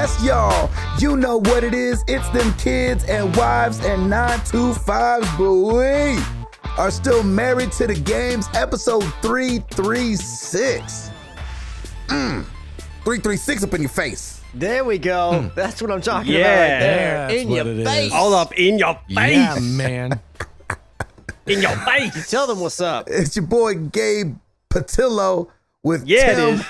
Yes, y'all. You know what it is. It's them kids and wives and 925s, but we are still married to the games. Episode 336. 336 up in your face. There we go. That's what I'm talking about right there. In your face. All up in your face. Yeah, man. In your face. Tell them what's up. It's your boy Gabe Patillo with Tim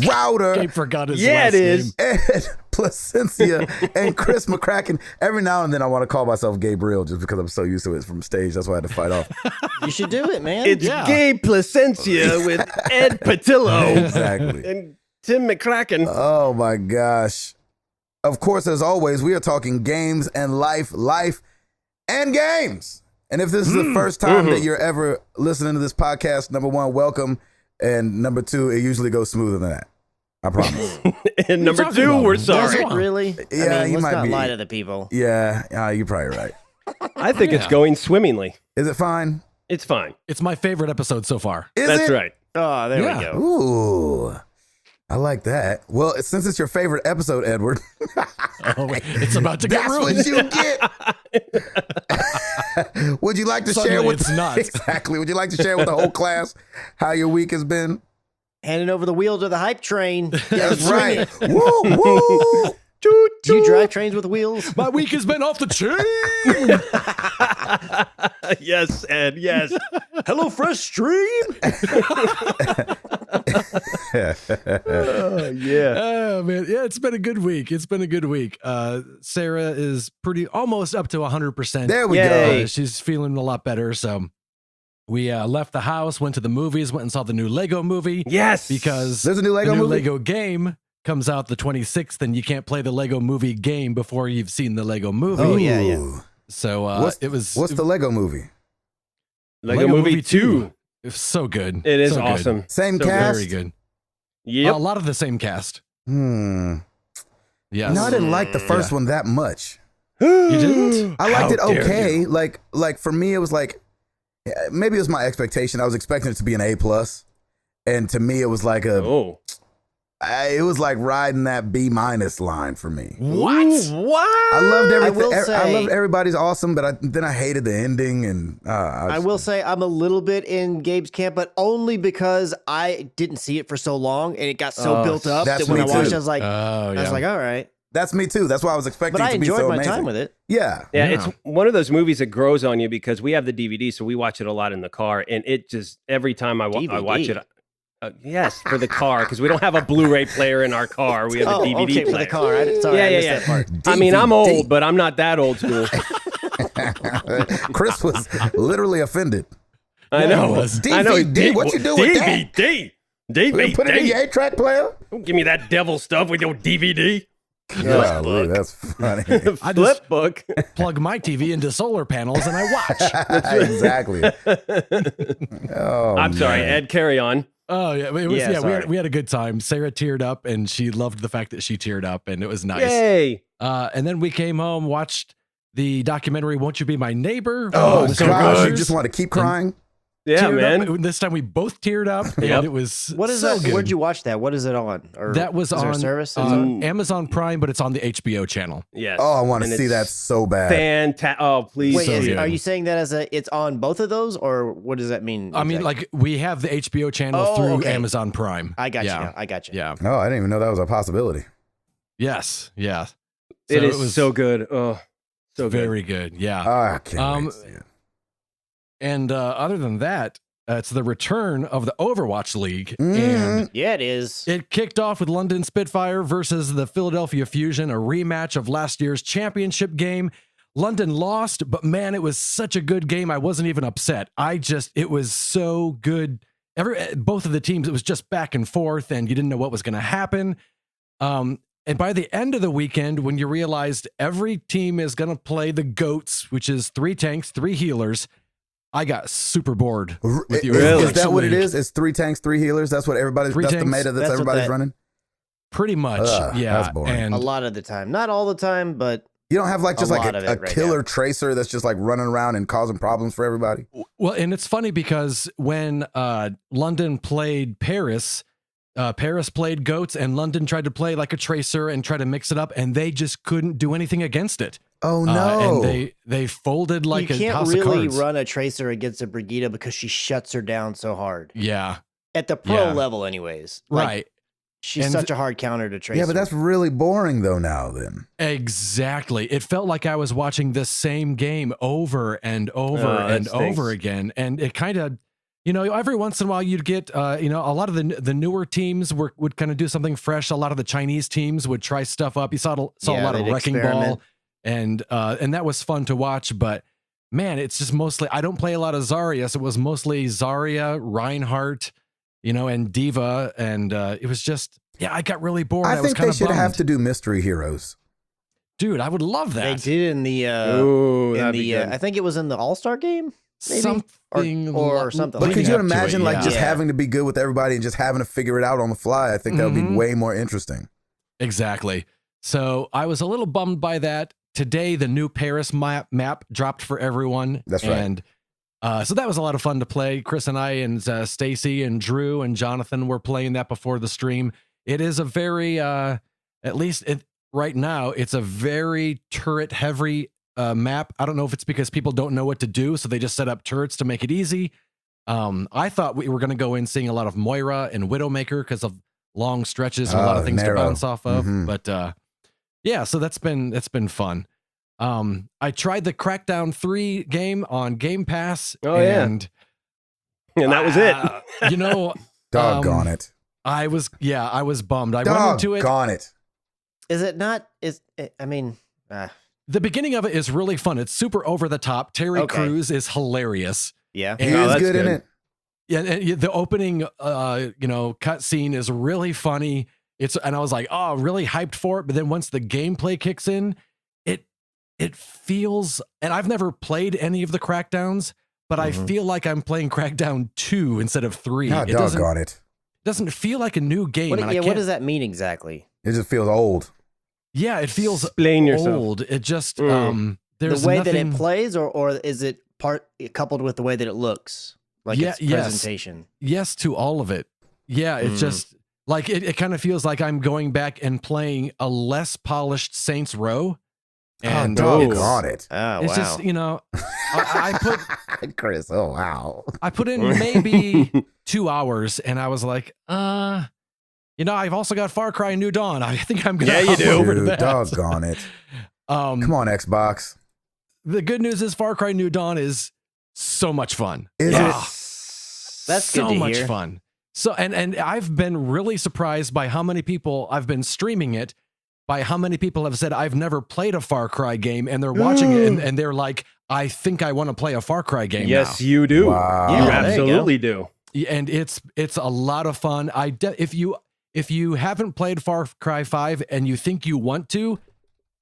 Router. Gabe forgot his last name. Ed Placencia and Chris McCracken. Every now and then I want to call myself Gabriel just because I'm so used to it from stage. That's why I had to fight off. You should do it, man. It's Gabe Placencia with Ed Patillo. Exactly. And Tim McCracken. Oh my gosh. Of course, as always, we are talking games and life and games. And if this is the first time that you're ever listening to this podcast, number one, welcome. And number two, it usually goes smoother than that. I promise. And number two, we're sorry. Does it really? Yeah, I mean, you let's might not be. lie to the people. Yeah, you're probably right. I think it's going swimmingly. Is it fine? It's fine. It's my favorite episode so far. Is That's it? right. Oh, there we go. Ooh. I like that. Well, since it's your favorite episode, Edward, Oh, wait, it's about to get that's ruined. what you get. Would you like to share Suddenly with it's not. Exactly? Would you like to share with the whole class how your week has been? Handing over the wheel to the hype train. That's Bring right. it. Woo woo. Toot, Do you toot. drive trains with wheels? My week has been off the chain. Yes, Ed, yes. Hello, Fresh Stream. Yeah. Oh man, yeah, it's been a good week. Sarah is almost up to 100%. There we Yay. go. She's feeling a lot better. So we left the house, went to the movies, went and saw the new Lego movie. Yes. Because There's a new Lego the new movie? Lego game comes out the 26th, and you can't play the Lego movie game before you've seen the Lego movie. Oh, yeah, yeah. Ooh. So What's the Lego movie? Lego Movie 2. It was so good. It is So good. awesome. Same So cast? Very good. Yep. A lot of the same cast. Yes. Yes. No, I didn't like the first one that much. You didn't? I liked How it dare okay. you. Like for me, it was like maybe it was my expectation. I was expecting it to be an A+, and to me, it was like it was like riding that B- line for me. What? What? I loved everything. will I say- loved everybody's awesome, but then I hated the ending, and I will say I'm a little bit in Gabe's camp, but only because I didn't see it for so long and it got so built up that's that when I me watched too. it, I was like, Oh, yeah. I was like, all right. That's me too. That's why I was expecting But it I to be so enjoyed my amazing. time with it. Yeah. Yeah, Yeah. it's one of those movies that grows on you because we have the DVD, so we watch it a lot in the car, and it just every time I watch DVD? it, yes, for the car because we don't have a Blu-ray player in our car. We have a DVD okay, player. for the car. Sorry, Yeah, I yeah, missed yeah. that part. I mean, I'm DVD. old, but I'm not that old school. Chris was literally offended. I Yeah, know. it was. I know. DVD, what you do with that? DVD. We put it in your DVD. 8-track player. Don't give me that devil stuff with your DVD. Golly, that's funny. I Flip just book. plug my TV into solar panels and I watch. Exactly. Oh, I'm sorry, man. Ed. Carry on. Oh yeah, it was, Yeah, sorry. we had a good time. Sarah teared up, and she loved the fact that she teared up, and it was nice. Yay! And then we came home, watched the documentary "Won't You Be My Neighbor?" Oh, with Mr. gosh, you Rogers. just want to keep crying? Yeah, Teared man. up. This time we both teared up, and Yep. it was What is so that? good. Where'd you watch that? What is it on? Or That was is there a on service? Is it on? Amazon Prime, but it's on the HBO channel. Yes. Oh, I want to And see it's that so bad. Fantastic. Oh, please. Wait, so see good. it. are you saying that as it's on both of those, or what does that mean? I mean, exactly? like we have the HBO channel Oh, through okay. Amazon Prime. I got you. yeah. Now. I got you. Yeah. No, I didn't even know that was a possibility. Yes. Yeah. It is it was so good. Oh, so good. very good. Yeah. Oh, I can't wait to see it. And other than that, it's the return of the Overwatch League, Mm. and Yeah, it is. it kicked off with London Spitfire versus the Philadelphia Fusion, a rematch of last year's championship game. London lost, but man, it was such a good game. I wasn't even upset. It was so good. Both of the teams, it was just back and forth, and you didn't know what was going to happen. And by the end of the weekend, when you realized every team is going to play the GOATs, which is 3 tanks, 3 healers, I got super bored with you. Really? Is that what it is? It's 3 tanks, 3 healers? That's what everybody's, Three that's the tanks. meta that's That's what everybody's that- running? Pretty much, yeah. that's boring. And A lot of the time, not all the time. But You don't have like just A like lot of a it right killer now. tracer that's just like running around and causing problems for everybody? well, and it's funny because when London played Paris, Paris played goats and London tried to play like a tracer and try to mix it up, and they just couldn't do anything against it. Oh no! And they folded like you a can't house really of cards. run a tracer against a Brigida because she shuts her down so hard. Yeah, At the pro Yeah. level, anyways. Like, right. She's And- such a hard counter to tracer. Yeah, but that's really boring though. Now then, Exactly. It felt like I was watching the same game over and over Oh, that and stinks. over again, and it kind of. Every once in a while you'd get, a lot of the newer teams would kind of do something fresh. A lot of the Chinese teams would try stuff up. You saw a lot of they'd Wrecking experiment. Ball, and that was fun to watch. But man, it's just mostly, I don't play a lot of Zarya, so it was mostly Zarya, Reinhardt, and Diva, and it was just, I got really bored. I was think kind they of should bummed. have to do mystery heroes. Dude, I would love They that. did in the Ooh, in that'd be the good. I think it was in the All-Star game, maybe? Something or something But like could that. you imagine just yeah. having to be good with everybody and just having to figure it out on the fly? I think that would be Mhm. way more interesting. Exactly. So I was a little bummed by that. Today, the new Paris map dropped for everyone. That's right. And so that was a lot of fun to play. Chris and I and Stacy and Drew and Jonathan were playing that before the stream. It is a very, at least right now, it's a very turret heavy map. I don't know if it's because people don't know what to do, so they just set up turrets to make it easy. I thought we were going to go in seeing a lot of Moira and Widowmaker because of long stretches and a lot of things narrow. to bounce off of. Mhm. But yeah, so that's been fun. I tried the Crackdown 3 game on Game Pass. Oh, yeah. and And that was it. Doggone it. I was bummed. I went into it. Doggone it. Is it not? The beginning of it is really fun. It's super over the top. Terry Okay. Crews is hilarious. Yeah. He And- Oh, is that's good in good. it. Yeah, and the opening, cut scene is really funny. And I was like, oh, really hyped for it. But then once the gameplay kicks in, it feels, and I've never played any of the Crackdowns, but I feel like I'm playing Crackdown 2 instead of 3. God, It doggone it. doesn't feel like a new game. and I What can't- does that mean exactly? It just feels old. Yeah, it feels Explain yourself. old. It just Mm. there's The way that nothing- it plays, or is it coupled with the way that it looks, like its yes. presentation? Yes to all of it. Yeah, it's just like it kind of feels like I'm going back and playing a less polished Saints Row. And Doggone it. Oh, it's wow. just, I put Chris, oh wow. I put in maybe 2 hours and I was like, I've also got Far Cry New Dawn. I think I'm gonna Yeah, you hop do. over to Dude, that. doggone it. Come on, Xbox. The good news is Far Cry New Dawn is so much fun. Is That's so good to much hear. fun. So and I've been really surprised by how many people I've been streaming it, by how many people have said I've never played a Far Cry game and they're watching it and they're like, I think I want to play a Far Cry game Yes, now. you do. Wow. You Yeah, there you absolutely do. And it's a lot of fun. If you haven't played Far Cry 5 and you think you want to,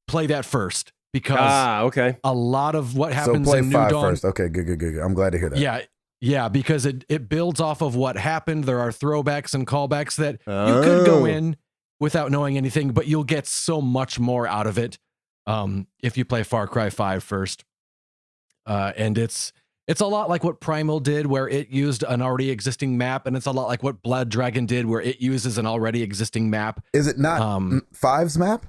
play that first because Okay. a lot of what So happens play in New 5 Dawn. first. Okay, good. I'm glad to hear that. Yeah, because it builds off of what happened. There are throwbacks and callbacks that you could go in without knowing anything, but you'll get so much more out of it if you play Far Cry 5 first. And it's a lot like what Primal did, where it used an already existing map, and it's a lot like what Blood Dragon did, where it uses an already existing map. Is it not 5's map?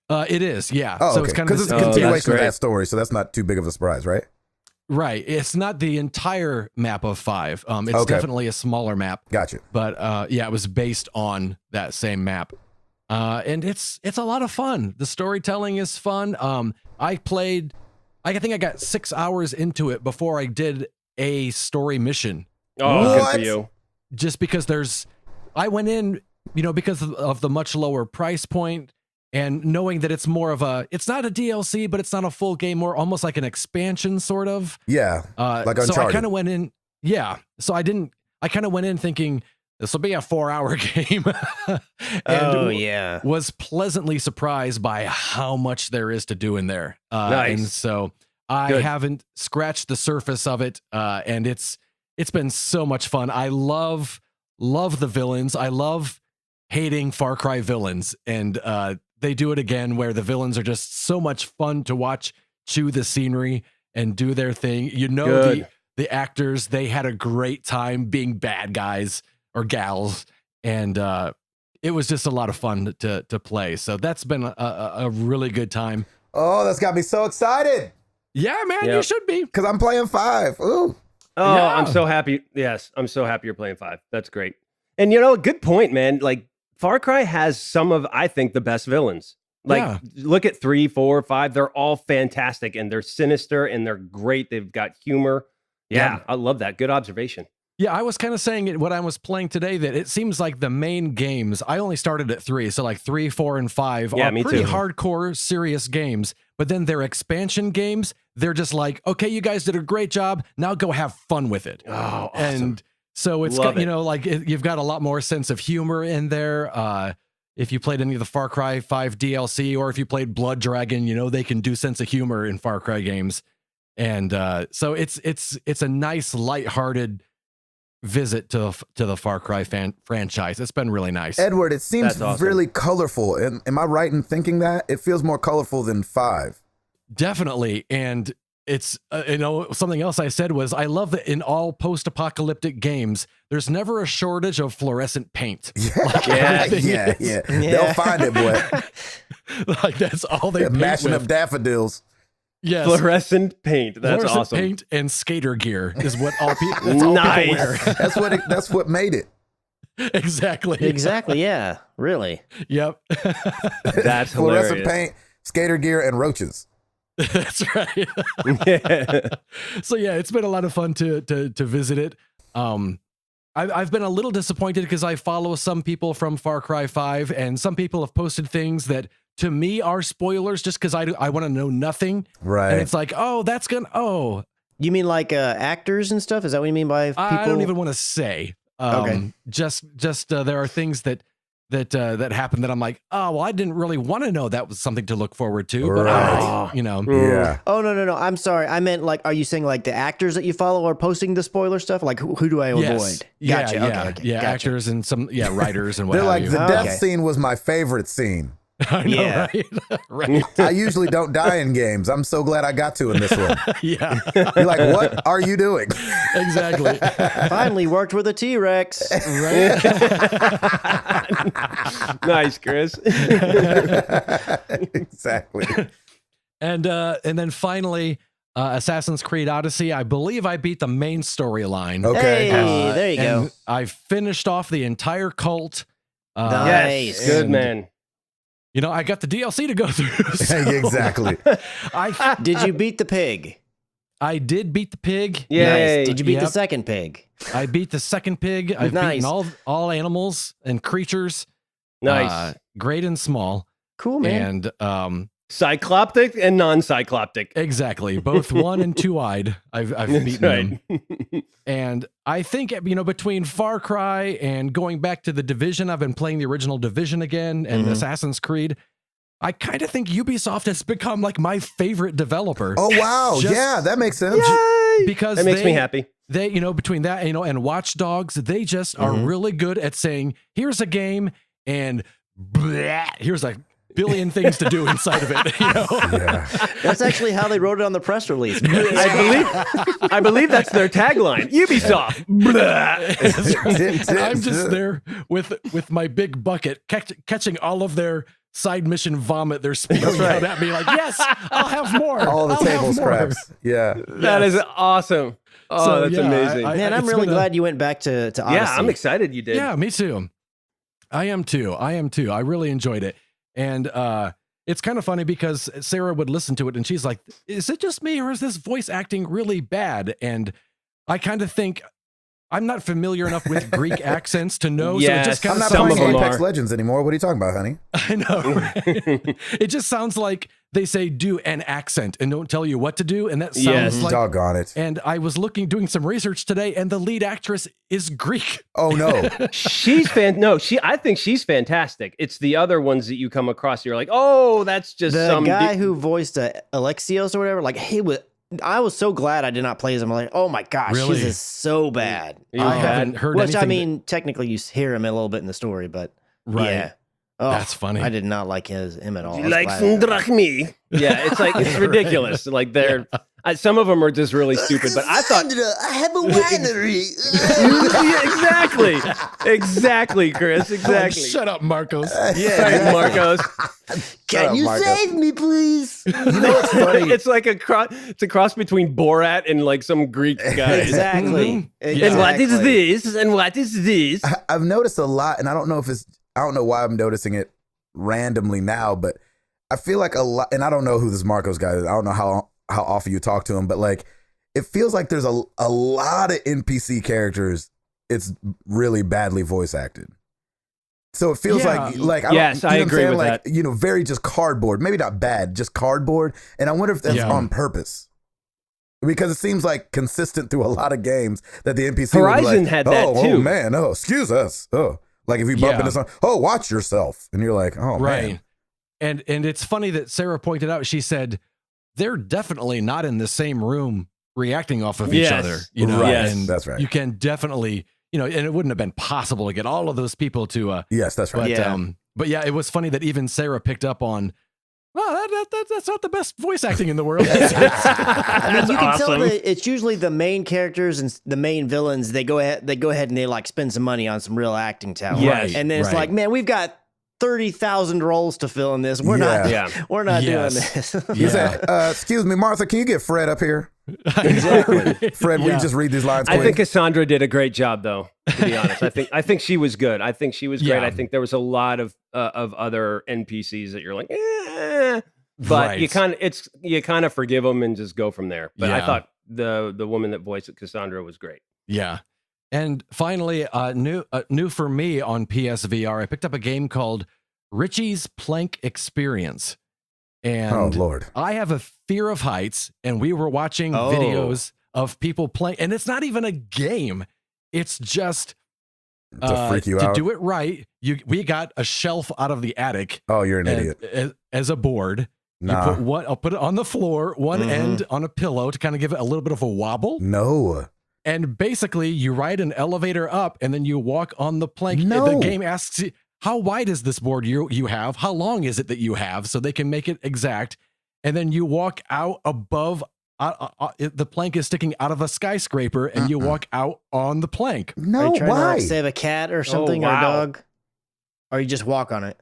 It is, yeah. Oh, So okay. it's kind of Because it's a Oh, that's continuation of great. that story, so that's not too big of a surprise, right? right. It's not the entire map of 5. It's Okay. definitely a smaller map. Gotcha. But it was based on that same map. And it's a lot of fun. The storytelling is fun. I think I got 6 hours into it before I did a story mission. Oh, good What? for you. Just because I went in, because of the much lower price point and knowing that it's more of it's not a DLC, but it's not a full game, more almost like an expansion sort of. Yeah. Like So I Uncharted. kind of went in, so I kind of went in thinking this will be a 4-hour game. And yeah. was pleasantly surprised by how much there is to do in there. Nice. And so I Good. haven't scratched the surface of it. And it's been so much fun. I love the villains. I love hating Far Cry villains. And they do it again where the villains are just so much fun to watch chew the scenery and do their thing. Good. The actors, they had a great time being bad guys or gals. and it was just a lot of fun to play. So that's been a really good time. Oh, that's got me so excited. Yeah, man, you should be. Because I'm playing 5. Ooh. Oh, Yeah. I'm so happy. Yes, I'm so happy you're playing 5. That's great. And you know, good point, man. Like Far Cry has some of, I think, the best villains. Like look at 3, 4, 5. They're all fantastic and they're sinister and they're great. They've got humor. Yeah. I love that. Good observation. Yeah, I was kind of saying it when I was playing today that it seems like the main games, I only started at 3, so like 3, 4, and 5 are pretty hardcore, serious games. But then their expansion games, they're just like, okay, you guys did a great job. Now go have fun with it. Oh, awesome. And so it's got, you know, like you've got a lot more sense of humor in there. If you played any of the Far Cry 5 DLC, or if you played Blood Dragon, you know, they can do sense of humor in Far Cry games. And so it's a nice, lighthearted visit to the Far Cry franchise. It's been really nice. Edward, it seems really colorful. Am I right in thinking that? It feels more colorful than 5. Definitely. And it's, you know, something else I said was, I love that in all post-apocalyptic games, there's never a shortage of fluorescent paint. Yeah, yeah. They'll find it, boy. Like that's all they paint mashing with. Up daffodils. Yes. Fluorescent paint. That's fluorescent awesome. Paint and skater gear is what all people. That's all Nice. people wear. That's what made it. Exactly. Exactly. Yeah. Really. Yep. That's Fluorescent hilarious. paint, skater gear, and roaches. That's right. Yeah. So yeah, it's been a lot of fun to visit it. I've been a little disappointed because I follow some people from Far Cry 5, and some people have posted things that to me are spoilers just because I want to know nothing. Right. And it's like, oh, that's gonna You mean like actors and stuff? Is that what you mean by people? I don't even want to say. Okay. Just there are things that happened that I'm like, oh, well, I didn't really want to know that was something to look forward to, but Right. you know. Yeah. Oh, no. I'm sorry. I meant like, are you saying like the actors that you follow are posting the spoiler stuff? Like who do I avoid? Gotcha. Yeah, Okay. yeah. Gotcha. Actors and some writers and what They're have like, you. the death Okay. scene was my favorite scene. I know, Yeah. right? Right. I usually don't die in games. I'm so glad I got to in this one. Yeah. You're like, what are you doing? Exactly. Finally worked with a T-Rex. Right. Nice, Chris. Exactly. And then finally, Assassin's Creed Odyssey. I believe I beat the main storyline. Okay. Hey, there you go. And I finished off the entire cult. Nice. Yes, good and, man. You know, I got the DLC to go through. So Exactly. Did you beat the pig? I did beat the pig. Yay. Nice. Did you beat the Yep. second pig? I beat the second pig. I've Nice. beaten all animals and creatures, Nice. great and small. Cool, man. And Cycloptic and non-cycloptic. exactly, both 1 and 2-eyed. I've beaten them. Right. And I think, you know, between Far Cry and going back to the Division, I've been playing the original Division again, and Assassin's Creed. I kind of think Ubisoft has become like my favorite developer. Oh, wow. Just- yeah, that makes sense. because That makes me happy. They, you know, between that, you know, and Watch Dogs, they just are really good at saying, here's a game and blah, here's a billion things to do inside of it. You know? Yeah. That's actually how they wrote it on the press release. I believe that's their tagline. Ubisoft. Blah. I'm just there with my big bucket catching all of their side mission vomit. They're spewing out at me like, yes, I'll have more. All the I'll table have more. scraps. Yeah. That is awesome. Oh, So, that's yeah, amazing. Man, I'm it's really been a- glad you went back to Odyssey. yeah, I'm excited you did. Yeah, me too. I am too. I really enjoyed it. And it's kind of funny because Sarah would listen to it and she's like, is it just me or is this voice acting really bad? And I kind of think I'm not familiar enough with Greek accents to know. Yes. So it just kind I'm not Some playing of them Apex are. Legends anymore. What are you talking about, honey? I know. Right? It just sounds like they say do an accent and don't tell you what to do. And that sounds Yes. like. Doggone it. And I was doing some research today, and the lead actress is Greek. Oh, no. I think she's fantastic. It's the other ones that you come across. You're like, oh, that's just The some guy who voiced Alexios or whatever, like I was so glad I did not play as him. I'm like, oh my gosh, Really? this is so bad. He was I bad. haven't heard Which anything. I mean, technically you hear him a little bit in the story, but Right. yeah. Oh, That's funny. I did not like him at all. I was like glad. drachmi. Yeah, it's like it's ridiculous. Like they're Some of them are just really stupid, but I thought I have a winery. Yeah, exactly, Chris, exactly. Shut up, Marcos. Right, Marcos. Can you save me, please? You know what's funny? It's like a cross between Borat and like some Greek guy. Exactly. And what is this? And what is this? I've noticed a lot, and I don't know why I'm noticing it randomly now, but I feel like a lot, and I don't know who this Marcos guy is. I don't know how often you talk to him, but like, it feels like there's a lot of NPC characters. It's really badly voice acted. So it feels like I agree with that. You know, very just cardboard. Maybe not bad, just cardboard. And I wonder if that's on purpose. Because it seems like consistent through a lot of games that the NPC Horizon had that too. Oh man, excuse us. Oh, like if you bump into something, watch yourself. And you're like, oh man. And it's funny that Sarah pointed out, she said, they're definitely not in the same room reacting off of each other. You know, and that's right. You can definitely, you know, and it wouldn't have been possible to get all of those people to. Yes, that's right. But yeah, it was funny that even Sarah picked up on. Well, that's not the best voice acting in the world. I mean, you can tell that it's usually the main characters and the main villains. They go ahead and they like spend some money on some real acting talent. Yes. And then it's like, man, we've got 30,000 roles to fill in this. We're not doing this. He said, excuse me, Martha, can you get Fred up here? Exactly. Fred, will you just read these lines quick? I think Cassandra did a great job, though, to be honest. I think she was good. I think she was great. I think there was a lot of other NPCs that you're like, but you kind of forgive them and just go from there. But I thought the woman that voiced Cassandra was great. Yeah. And finally, new for me on PSVR, I picked up a game called Richie's Plank Experience. And oh, Lord. I have a fear of heights, and we were watching videos of people playing, and it's not even a game. It's just to freak you out. To do it right. We got a shelf out of the attic. Oh, you're an idiot. As a board. Nah. I'll put it on the floor, one end on a pillow to kind of give it a little bit of a wobble. No. And basically, you ride an elevator up, and then you walk on the plank. No. The game asks you, how wide is this board you have? How long is it that you have? So they can make it exact. And then you walk out above, the plank is sticking out of a skyscraper, and you walk out on the plank. No, Are you trying why? to like save a cat or something or a dog? Or you just walk on it?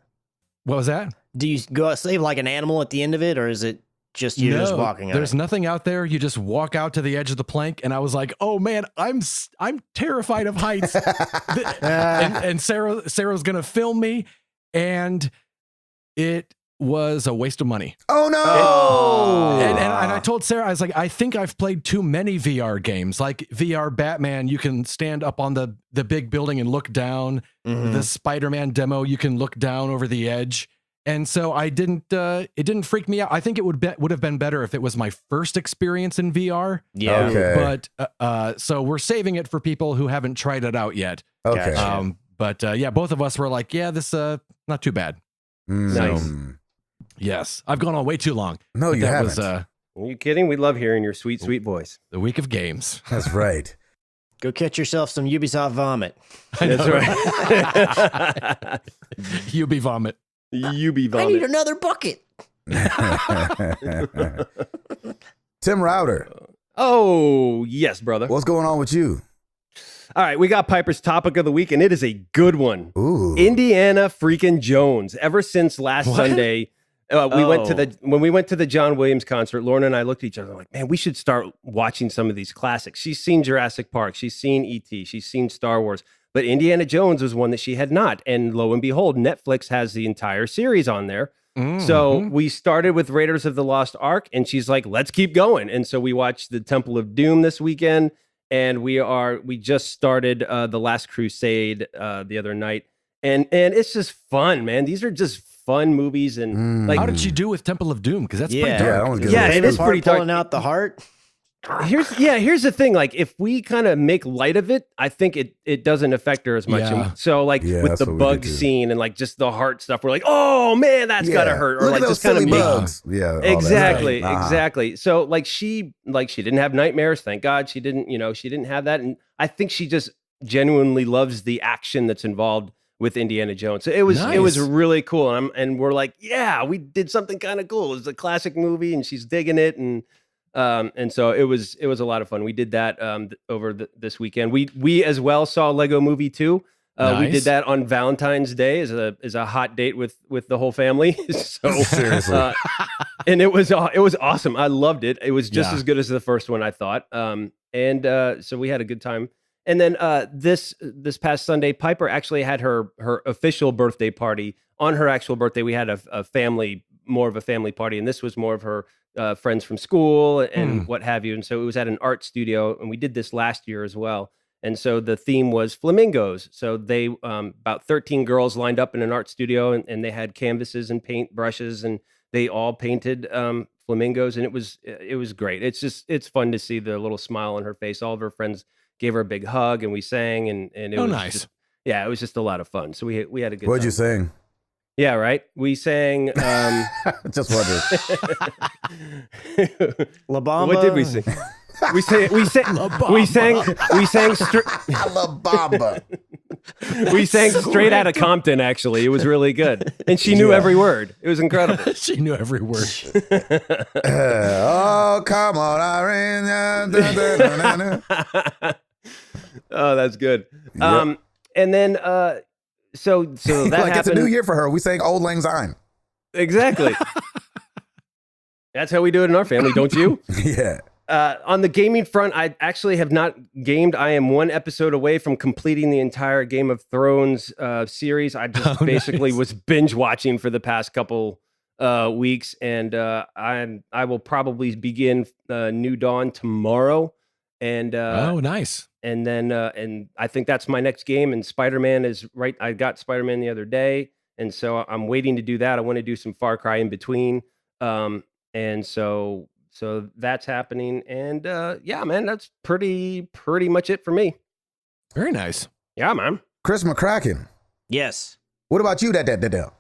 What was that? Do you go save like an animal at the end of it, or is it just you just walking on There's nothing out there. You just walk out to the edge of the plank, and I was like, "Oh man, I'm terrified of heights." and Sarah's gonna film me, and it was a waste of money. Oh no! And I told Sarah, I was like, I think I've played too many VR games, like VR Batman. You can stand up on the big building and look down. The Spider-Man demo, you can look down over the edge. And so I didn't. It didn't freak me out. I think it would have been better if it was my first experience in VR. Yeah. Okay. But so we're saving it for people who haven't tried it out yet. Okay. Gotcha. But yeah, both of us were like, yeah, this not too bad. Nice. Yes, I've gone on way too long. No, But you that haven't. was Are you kidding? We love hearing your sweet, sweet voice. the week of games. That's right. Go catch yourself some Ubisoft vomit. That's right. You be vomit. You be I need vomit. another bucket. Tim Router, Oh, yes, brother. what's going on with you? All right, we got Piper's topic of the week, and it is a good one. Ooh. Indiana freaking Jones. Ever since last Sunday, when we went to the John Williams concert, Lauren and I looked at each other like, man, we should start watching some of these classics. She's seen Jurassic Park, she's seen E.T., she's seen Star Wars, but Indiana Jones was one that she had not. And lo and behold, Netflix has the entire series on there. So we started with Raiders of the Lost Ark, and she's like, let's keep going. And so we watched the Temple of Doom this weekend, and we just started The Last Crusade the other night. And it's just fun, man. These are just fun movies. And like, How did you do with Temple of Doom? Because that's Yeah. pretty Yeah, that dark. one's good. Yeah, it Favorite is part, pretty dark. pulling out the heart. Here's the thing. Like, if we kind of make light of it, I think it doesn't affect her as much. Yeah. And so, like, Yeah, with that's the what we bug did too. scene and like just the heart stuff, we're like, oh man, that's gotta hurt. Or Look like at those just kind of silly make bugs. Yeah. all that exactly, stuff. Nah. exactly. So like she didn't have nightmares. Thank God she didn't. She didn't have that. And I think she just genuinely loves the action that's involved with Indiana Jones. So it was Nice. really cool. And we're like, yeah, we did something kind of cool. It's a classic movie, and she's digging it. And And so it was a lot of fun. We did that over this weekend. We as well saw Lego Movie 2. Nice. We did that on Valentine's Day as a hot date with the whole family. So Seriously. and it was awesome. I loved it. It was just as good as the first one, I thought. So we had a good time. And then this past Sunday, Piper actually had her official birthday party. On her actual birthday, we had more of a family party, and this was more of her friends from school and what have you. And so it was at an art studio, and we did this last year as well. And so the theme was flamingos. So they about 13 girls lined up in an art studio, and they had canvases and paint brushes, and they all painted flamingos, and it was great. It's fun to see the little smile on her face. All of her friends gave her a big hug, and we sang, and it was nice. It was just a lot of fun. So we had a good What'd time. you sing? Yeah, right. We sang. Just wondered. La Bamba. What did we sing? We sang La Bamba. We sang straight out of Compton. Actually, it was really good, and she knew every word. It was incredible. She knew every word. Oh, come on, Irene. Oh, that's good. Yep. And then so that like happened. it's a new year for her. We sang Old Lang Syne. Exactly. That's how we do it in our family, don't you? Yeah. On the gaming front, I actually have not gamed. I am one episode away from completing the entire Game of Thrones series. I just basically was binge watching for the past couple weeks, and I will probably begin New Dawn tomorrow. And nice. And then and I think that's my next game. And Spider-Man is right. I got Spider-Man the other day, and so I'm waiting to do that. I want to do some Far Cry in between, and so that's happening. And yeah, man, that's pretty much it for me. Very nice. Yeah, man. Chris McCracken. Yes. What about you? That.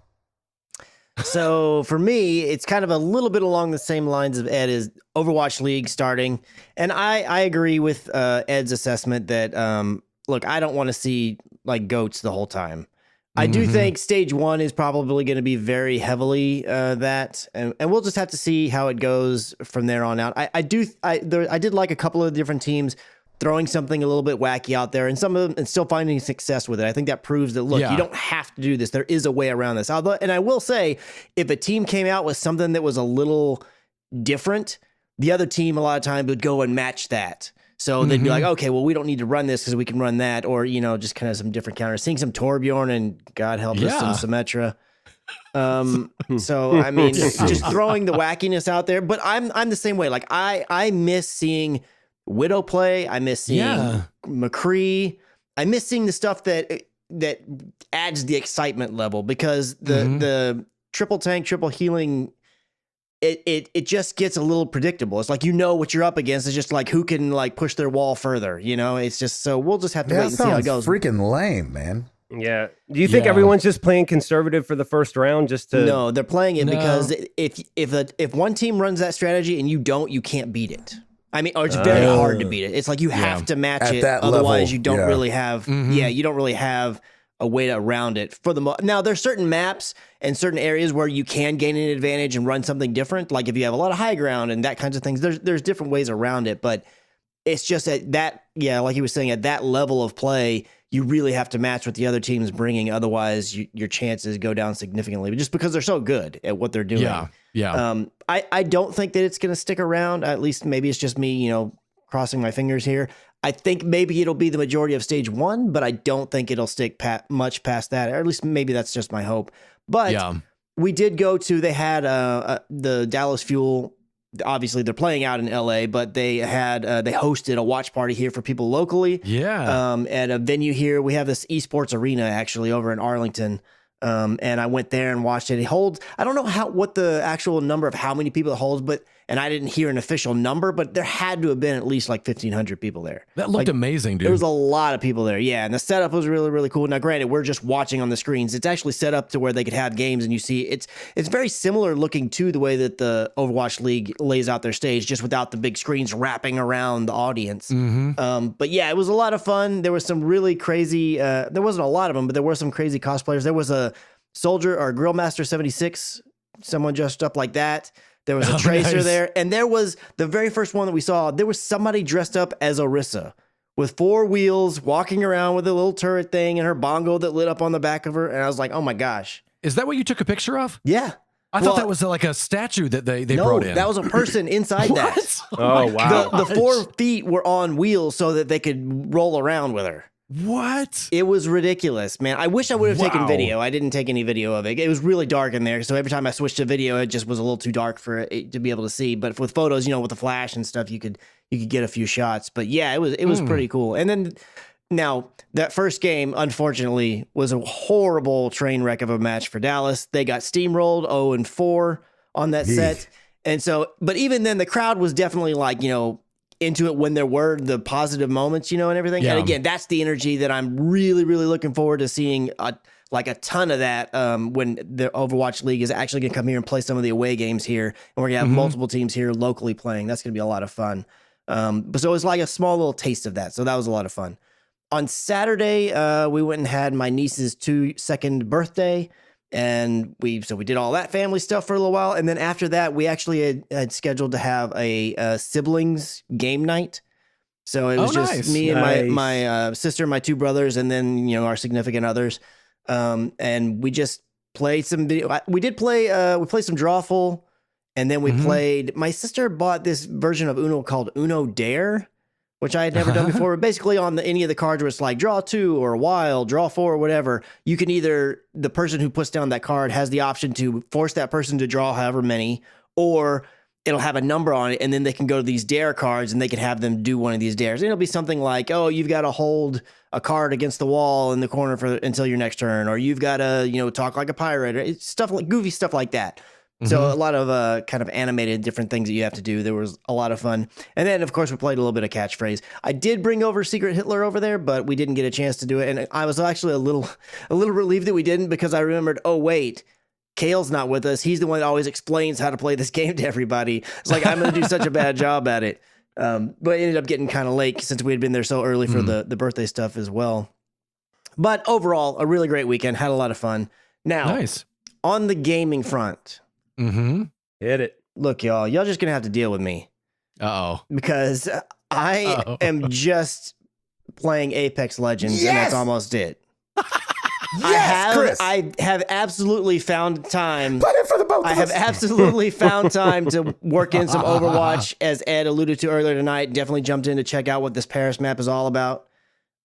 So for me, it's kind of a little bit along the same lines of Ed is Overwatch League starting. And I agree with Ed's assessment that, look, I don't want to see like goats the whole time. I do think stage 1 is probably going to be very heavily that, and we'll just have to see how it goes from there on out. I did like a couple of different teams throwing something a little bit wacky out there, and some of them and still finding success with it. I think that proves that, look, you don't have to do this. There is a way around this. Although, and I will say, if a team came out with something that was a little different, the other team a lot of times would go and match that. So they'd be like, okay, well, we don't need to run this because we can run that, or, just kind of some different counters. Seeing some Torbjorn and God help us, some Symmetra. So I mean, just throwing the wackiness out there. But I'm the same way. Like I miss seeing Widow play. I miss seeing McCree. I miss seeing the stuff that adds the excitement level, because the triple tank, triple healing, it just gets a little predictable. It's like, what you're up against. It's just like who can like push their wall further. It's just, so we'll just have to wait and see how it goes. Freaking lame, man. Yeah. Do you think everyone's just playing conservative for the first round just to? No, they're playing it because if one team runs that strategy and you don't, you can't beat it. I mean, or it's very hard to beat it. It's like you have to match At it, that otherwise level, you don't really have. You don't really have a way around it. Now, there's certain maps and certain areas where you can gain an advantage and run something different. Like if you have a lot of high ground and that kinds of things, there's different ways around it. But it's just at that, like he was saying, at that level of play, you really have to match what the other team's bringing. Otherwise, your chances go down significantly, just because they're so good at what they're doing. Yeah. I don't think that it's going to stick around. At least maybe it's just me, crossing my fingers here. I think maybe it'll be the majority of stage 1, but I don't think it'll stick much past that. Or at least maybe that's just my hope. But we did go to, they had the Dallas Fuel. Obviously, they're playing out in LA, but they hosted a watch party here for people locally. Yeah. At a venue here. We have this esports arena actually over in Arlington. And I went there and watched it. It holds, I don't know what the actual number of how many people it holds, and I didn't hear an official number, but there had to have been at least like 1,500 people there. That looked amazing, dude. There was a lot of people there. Yeah. And the setup was really, really cool. Now, granted, we're just watching on the screens. It's actually set up to where they could have games, and you see it's very similar looking to the way that the Overwatch League lays out their stage, just without the big screens wrapping around the audience. But yeah, it was a lot of fun. There was some really crazy, there wasn't a lot of them, but there were some crazy cosplayers. There was a Soldier or Grillmaster 76, someone dressed up like that. There was a Tracer nice. there. And there was the very first one that we saw. There was somebody dressed up as Orisa with 4 wheels walking around with a little turret thing and her bongo that lit up on the back of her. And I was like, oh my gosh. Is that what you took a picture of? Yeah. I thought that was like a statue that they brought in. That was a person inside that. Oh, wow. The 4 feet were on wheels so that they could roll around with her. What? It was ridiculous, man. I wish I would have taken video. I didn't take any video of it. It was really dark in there. So every time I switched to video, it just was a little too dark for it to be able to see. But with photos, with the flash and stuff, you could get a few shots. But yeah, it was pretty cool. And then now that first game, unfortunately, was a horrible train wreck of a match for Dallas. They got steamrolled 0-4 on that set. And so, but even then the crowd was definitely like, into it when there were the positive moments, and everything. Yeah. And again, that's the energy that I'm really, really looking forward to seeing a ton of that when the Overwatch League is actually going to come here and play some of the away games here. And we're going to have multiple teams here locally playing. That's going to be a lot of fun. But so it was like a small little taste of that. So that was a lot of fun. On Saturday, we went and had my niece's 2nd birthday. And we did all that family stuff for a little while. And then after that, we actually had scheduled to have a siblings game night. So it was just me and my sister, my 2 brothers, and then, our significant others. And we just played some video. We played some Drawful. And then we played, my sister bought this version of Uno called Uno Dare, which I had never done before. But basically on any of the cards where it's like draw 2 or wild, draw 4 or whatever, you can either, the person who puts down that card has the option to force that person to draw however many, or it'll have a number on it, and then they can go to these dare cards and they can have them do one of these dares. And it'll be something like, oh, you've got to hold a card against the wall in the corner until your next turn, or you've got to, talk like a pirate, or stuff like goofy stuff like that. So a lot of kind of animated different things that you have to do. There was a lot of fun. And then, of course, we played a little bit of catchphrase. I did bring over Secret Hitler over there, but we didn't get a chance to do it. And I was actually a little relieved that we didn't, because I remembered, oh, wait, Kale's not with us. He's the one that always explains how to play this game to everybody. It's like, I'm going to do such a bad job at it. But it ended up getting kind of late since we had been there so early for the birthday stuff as well. But overall, a really great weekend. Had a lot of fun. Now, on the gaming front... Hit it. Look, y'all just gonna have to deal with me. Because I am just playing Apex Legends, and that's almost it. Chris. I have absolutely found time. Put it for the both of us. I have absolutely found time to work in some Overwatch, as Ed alluded to earlier tonight. Definitely jumped in to check out what this Paris map is all about.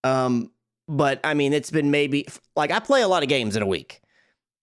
But I mean, it's been maybe like I play a lot of games in a week.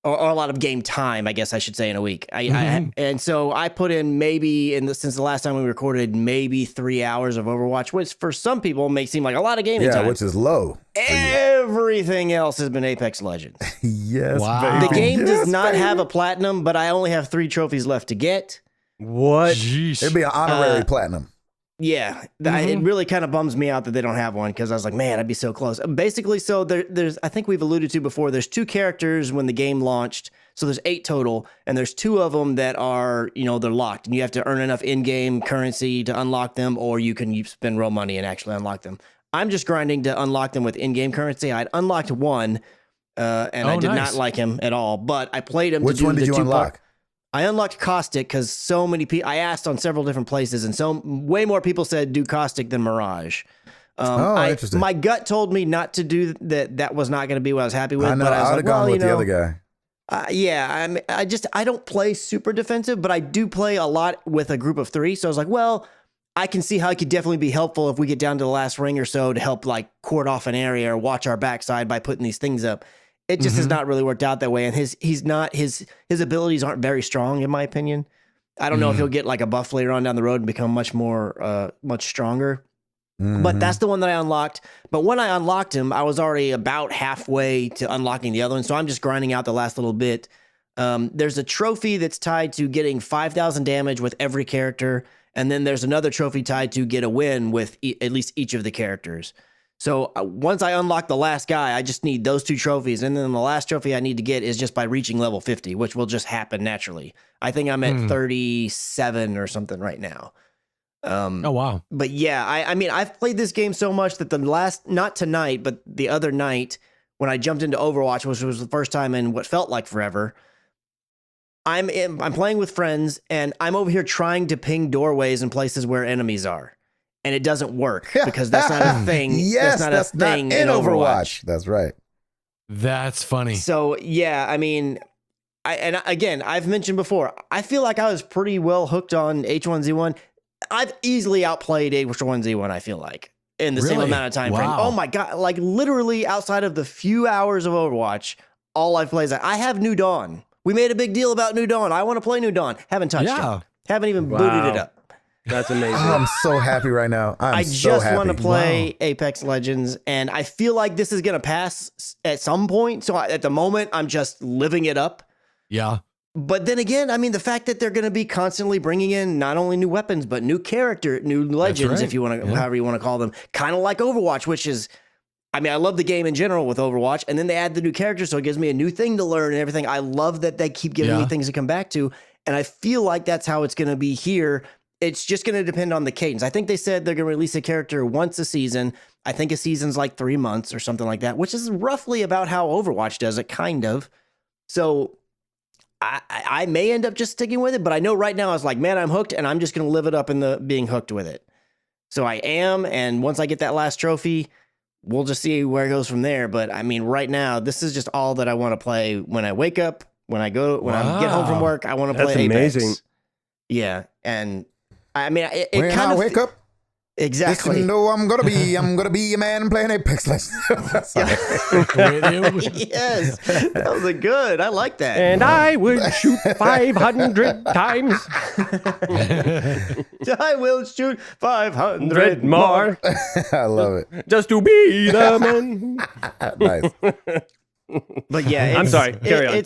Or a lot of game time, I guess I should say, in a week. And so I put in maybe, since the last time we recorded, maybe 3 hours of Overwatch, which for some people may seem like a lot of gaming time. Yeah, which is low. Everything else has been Apex Legends. Yes, The game does not have a platinum, but I only have 3 trophies left to get. What? Jeez. It'd be an honorary platinum. Yeah, it really kind of bums me out that they don't have one, because I was like, man, I'd be so close. Basically, so there's, I think we've alluded to before, there's 2 characters when the game launched. So there's 8 total, and there's 2 of them that are, they're locked, and you have to earn enough in-game currency to unlock them, or you can spend real money and actually unlock them. I'm just grinding to unlock them with in-game currency. I'd unlocked one, and I did not like him at all, but I played him. Which one did you unlock? I unlocked Caustic because so many people, I asked on several different places, and way more people said do Caustic than Mirage. Interesting. My gut told me not to do that. That was not going to be what I was happy with. I know. But I was I would have gone with the other guy. Yeah, I don't play super defensive, but I do play a lot with a group of 3. So I was like, well, I can see how it could definitely be helpful if we get down to the last ring or so to help like court off an area or watch our backside by putting these things up. It just has not really worked out that way, and his abilities aren't very strong in my opinion. I don't know if he'll get like a buff later on down the road and become much stronger. But that's the one that I unlocked. But when I unlocked him, I was already about halfway to unlocking the other one, so I'm just grinding out the last little bit. There's a trophy that's tied to getting 5,000 damage with every character, and then there's another trophy tied to get a win with at least each of the characters. So once I unlock the last guy, I just need those 2 trophies. And then the last trophy I need to get is just by reaching level 50, which will just happen naturally. I think I'm at 37 or something right now. Oh, wow. But yeah, I mean, I've played this game so much that not tonight, but the other night when I jumped into Overwatch, which was the first time in what felt like forever, I'm playing with friends, and I'm over here trying to ping doorways in places where enemies are, and it doesn't work because that's not a thing. Yes, that's not a thing in Overwatch. That's right. That's funny. So yeah, I mean, again, I've mentioned before, I feel like I was pretty well hooked on H1Z1. I've easily outplayed H1Z1, I feel like, in the same amount of time frame. Oh my God. Like literally outside of the few hours of Overwatch, all I've played is I have New Dawn. We made a big deal about New Dawn. I want to play New Dawn. Haven't touched it. Haven't even booted it up. That's amazing. I'm so happy right now. I just want to play Apex Legends, and I feel like this is going to pass at some point. So at the moment, I'm just living it up. Yeah. But then again, I mean, the fact that they're going to be constantly bringing in not only new weapons, but new legends, if you want to, however you want to call them, kind of like Overwatch, which is, I mean, I love the game in general with Overwatch, and then they add the new characters, so it gives me a new thing to learn and everything. I love that they keep giving me things to come back to, and I feel like that's how it's going to be here. It's just going to depend on the cadence. I think they said they're going to release a character once a season. I think a season's like 3 months or something like that, which is roughly about how Overwatch does it, kind of. So I may end up just sticking with it, but I know right now I was like, man, I'm hooked, and I'm just going to live it up in the being hooked with it. So I am, and once I get that last trophy, we'll just see where it goes from there. But I mean, right now, this is just all that I want to play when I wake up, when I get home from work. I want to play Apex. Amazing. Yeah, and I mean, it when kind I of wake up, exactly. just know I'm gonna be a man playing Apex Legends. Yes, that was a good. I like that. And I would shoot 500 times. I will shoot 500 more. I love it. Just to be the man. Nice. But yeah, I'm sorry. Carry on.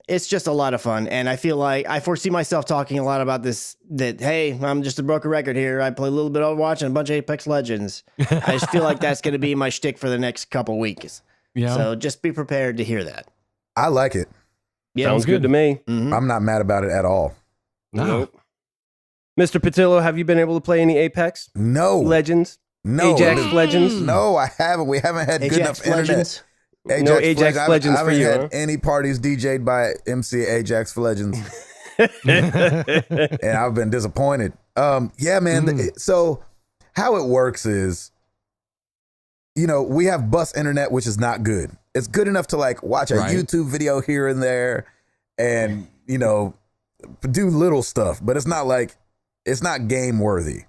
It's just a lot of fun, and I feel like I foresee myself talking a lot about this. That hey, I'm just a broken record here. I play a little bit of Overwatch and a bunch of Apex Legends. I just feel like that's going to be my shtick for the next couple weeks. Yeah. So just be prepared to hear that. I like it. Yeah, sounds good to me. Mm-hmm. I'm not mad about it at all. No. Nope. Mr. Patillo, have you been able to play any Apex? No. Legends? No. Ajax Legends? No, I haven't. We haven't had good enough internet. No Ajax Legends for you. I haven't had any parties DJ'd by MC Ajax for Legends. And I've been disappointed. Yeah, man. So how it works is, you know, we have bus internet, which is not good. It's good enough to like watch a YouTube video here and there and, you know, do little stuff, but it's not game worthy.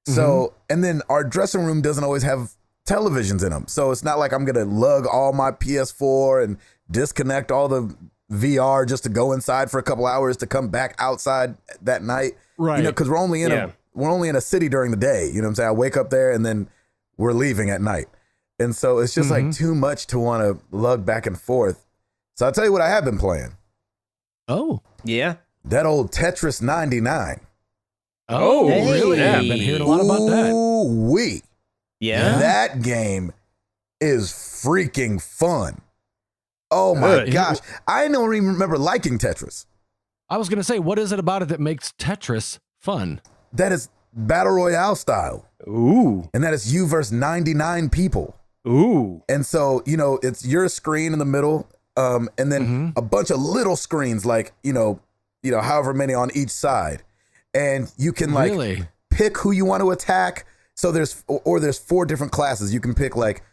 So, and then our dressing room doesn't always have televisions in them. So it's not like I'm going to lug all my PS4 and disconnect all the VR just to go inside for a couple hours to come back outside that night. Right. You know, because we're only in a city during the day. You know what I'm saying? I wake up there and then we're leaving at night. And so it's just like too much to want to lug back and forth. So I'll tell you what I have been playing. Oh, yeah. That old Tetris 99. Oh, hey. Really? Yeah, I've been hearing a lot about that. Yeah. That game is freaking fun. Oh my gosh. I don't even remember liking Tetris. I was going to say, what is it about it that makes Tetris fun? That is Battle Royale style. Ooh. And that is you versus 99 people. Ooh. And so, you know, it's your screen in the middle, and then a bunch of little screens, like, you know, however many on each side. And you can like pick who you want to attack. So there's 4 different classes. You can pick like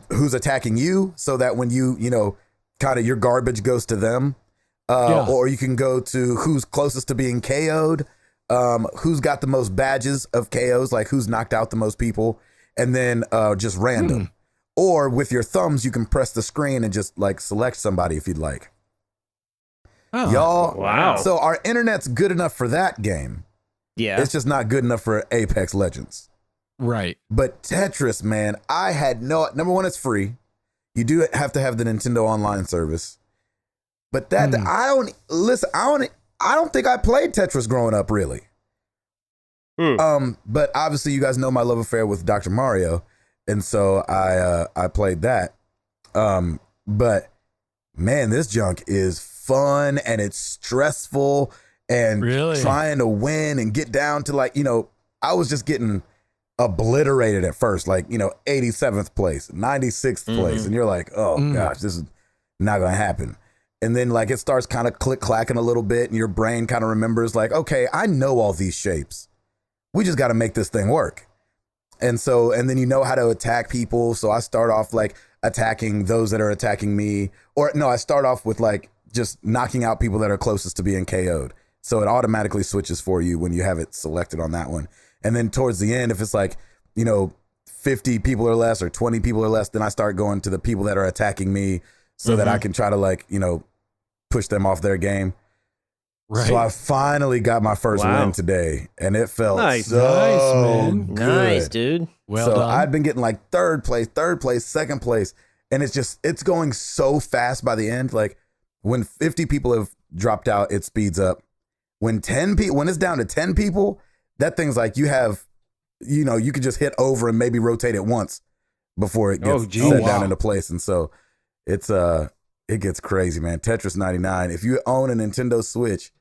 who's attacking you, so that when you know, kind of your garbage goes to them. Or you can go to who's closest to being KO'd, who's got the most badges of KOs, like who's knocked out the most people, and then just random. Or with your thumbs, you can press the screen and just like select somebody if you'd like. Oh, y'all. Wow. So our internet's good enough for that game. Yeah. It's just not good enough for Apex Legends. Right. But Tetris, man, I had number one, it's free. You do have to have the Nintendo Online service. But that I don't think I played Tetris growing up really. But obviously you guys know my love affair with Dr. Mario, and so I played that. But man, this junk is fun and it's stressful and trying to win and get down to like, you know, I was just getting obliterated at first, like, you know, 87th place, 96th place, and you're like, oh gosh, this is not gonna happen. And then like it starts kind of click clacking a little bit and your brain kind of remembers like, okay, I know all these shapes. We just got to make this thing work. And then you know how to attack people. So I start off like attacking those that are attacking me. Or no, I start off with like just knocking out people that are closest to being KO'd. So it automatically switches for you when you have it selected on that one. And then towards the end, if it's like, 50 people or less or 20 people or less, then I start going to the people that are attacking me so that I can try to like, push them off their game. Right. So I finally got my first win today, and it felt so man. good. Nice, dude. Well so done. I've been getting like third place, second place, and it's going so fast by the end. Like when 50 people have dropped out, it speeds up. When it's down to 10 people, that thing's like you could just hit over and maybe rotate it once before it gets set down into place. And so it gets crazy, man. Tetris 99. If you own a Nintendo Switch,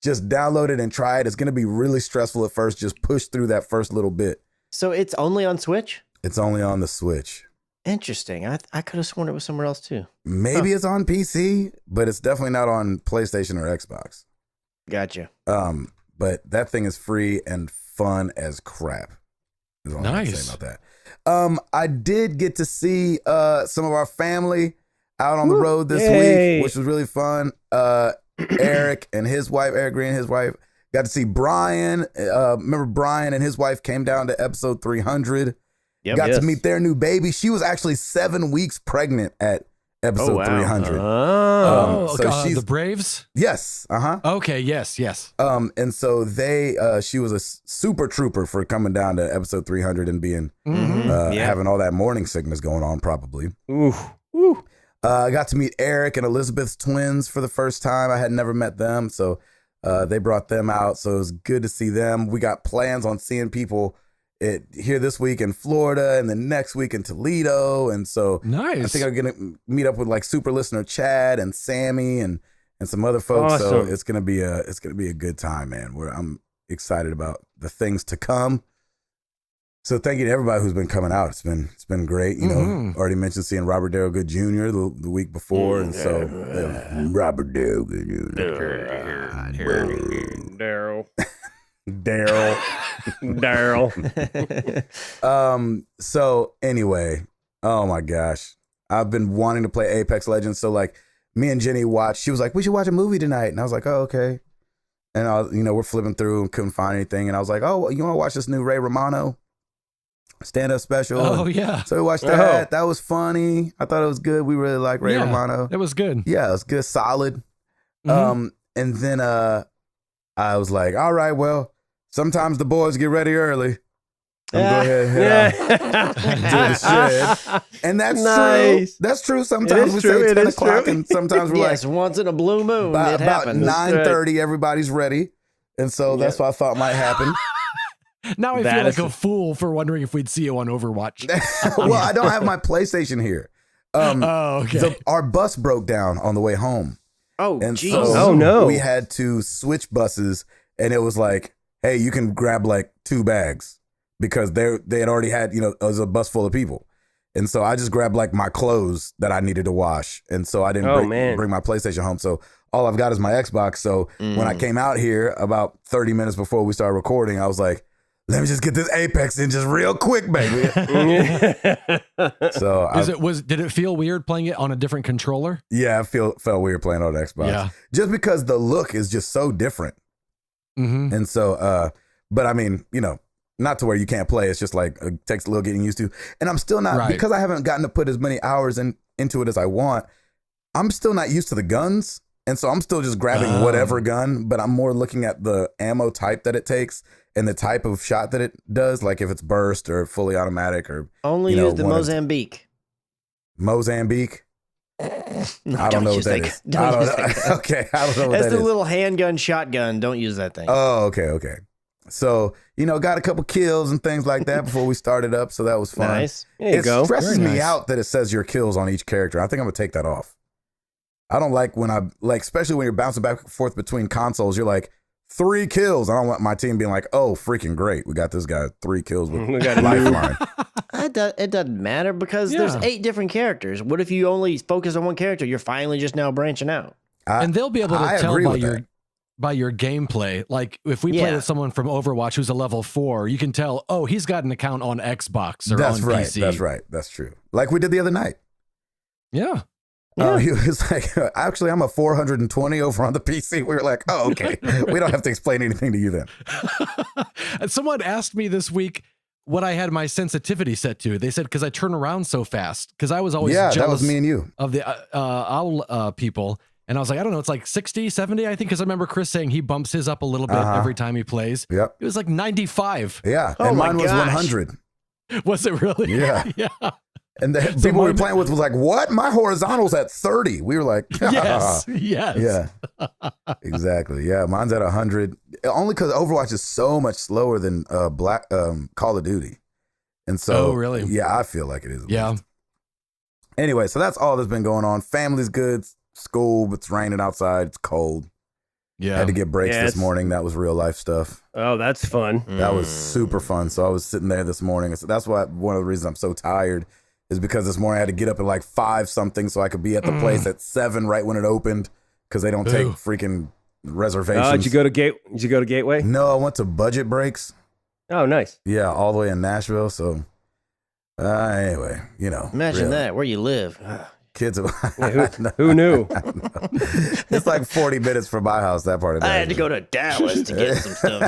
just download it and try it. It's going to be really stressful at first. Just push through that first little bit. So it's only on Switch? It's only on the Switch. Interesting. I could have sworn it was somewhere else too. Maybe it's on PC, but it's definitely not on PlayStation or Xbox. Gotcha. But that thing is free and fun as crap. Is all I can say about that. I did get to see some of our family out on the road this week, which was really fun. Eric Green and his wife, got to see Brian. Remember Brian and his wife came down to episode 300. Yep. Got to meet their new baby. She was actually 7 weeks pregnant at episode 300. So she's the Braves? Yes. Okay, yes. And so she was a super trooper for coming down to episode 300 and being having all that morning sickness going on probably. Ooh. I got to meet Eric and Elizabeth's twins for the first time. I had never met them, so they brought them out. So it was good to see them. We got plans on seeing people here this week in Florida and then next week in Toledo. And so nice. I think I'm going to meet up with like super listener Chad and Sammy and some other folks. Awesome. So it's going to be a good time, man. I'm excited about the things to come. So thank you to everybody who's been coming out. It's been great. Already mentioned seeing Robert Darrell Good Jr. the week before, and so Robert Darrell Good Jr. Daryl. So anyway, oh my gosh, I've been wanting to play Apex Legends. So like, me and Jenny watched. She was like, "We should watch a movie tonight," and I was like, "Oh, okay." And we're flipping through and couldn't find anything, and I was like, "Oh, you want to watch this new Ray Romano stand-up special?" Oh, yeah. So we watched that. That was funny. I thought it was good. We really like Ray Romano. It was good. Yeah, it was good, solid. And then I was like, all right, well, sometimes the boys get ready early. I'm going to head out to the shed. And that's true. That's true. Sometimes we say 10 o'clock and sometimes we're like, once in a blue moon, about happens. 9:30, everybody's ready. And so that's what I thought might happen. Now I feel like a fool for wondering if we'd see you on Overwatch. Well, I don't have my PlayStation here. Okay. Our bus broke down on the way home. Oh, and geez. so we had to switch buses, and it was like, hey, you can grab like 2 bags because they had already had, it was a bus full of people. And so I just grabbed like my clothes that I needed to wash. And so I didn't bring my PlayStation home. So all I've got is my Xbox. So when I came out here about 30 minutes before we started recording, I was like, let me just get this Apex in just real quick, baby. So did it feel weird playing it on a different controller? Yeah, it felt weird playing on the Xbox. Yeah. Just because the look is just so different. And so, but I mean, not to where you can't play. It's just like it takes a little getting used to. And I'm still not, because I haven't gotten to put as many hours into it as I want, I'm still not used to the guns. And so I'm still just grabbing whatever gun, but I'm more looking at the ammo type that it takes and the type of shot that it does, like if it's burst or fully automatic or only use the Mozambique. Mozambique? No, I don't know what that is. Don't use that. Okay, I don't know what that is. That's the little handgun shotgun. Don't use that thing. Oh, okay. So, got a couple kills and things like that before we started up, so that was fun. Nice. It stresses me out that it says your kills on each character. I think I'm going to take that off. I don't like when especially when you're bouncing back and forth between consoles, you're like 3 kills. I don't want my team being like, oh, freaking great. We got this guy 3 kills with We got a lifeline. It doesn't matter because there's 8 different characters. What if you only focus on one character? You're finally just now branching out. And they'll be able to tell agree by with your that. by your gameplay. Like if we play with someone from Overwatch who's a level 4, you can tell, oh, he's got an account on Xbox or That's on right. PC. That's right. That's true. Like we did the other night. Yeah. He was like, actually, I'm a 420 over on the PC. We were like, oh, okay. We don't have to explain anything to you then. And someone asked me this week what I had my sensitivity set to. They said, because I turn around so fast, because I was always jealous that was me and you. of the owl people. And I was like, I don't know, it's like 60, 70, I think, because I remember Chris saying he bumps his up a little bit every time he plays. Yep. It was like 95. Yeah. Oh and my mine was gosh. 100. Was it really? Yeah. Yeah. And the people we were playing with was like, what? My horizontal's at 30. We were like, Yes. Yes. Yeah. Exactly. Yeah. Mine's at 100. Only because Overwatch is so much slower than Call of Duty. And so, Oh, really? Yeah, I feel like it is. Yeah. Anyway, so that's all that's been going on. Family's good. School, but it's raining outside. It's cold. Yeah. Had to get breaks Yeah, this morning. That was real life stuff. Oh, that's fun. That was super fun. So I was sitting there this morning. So that's why one of the reasons I'm so tired is because this morning I had to get up at like 5 something so I could be at the place at 7 right when it opened because they don't take freaking reservations. Did you go to Gateway? No, I went to Budget Breaks. Oh, nice. Yeah, all the way in Nashville. So anyway, you know. Imagine really. that, where you live. Kids, Who knew? it's like 40 minutes from my house, that part of I had to Nashville. go to Dallas to get some stuff.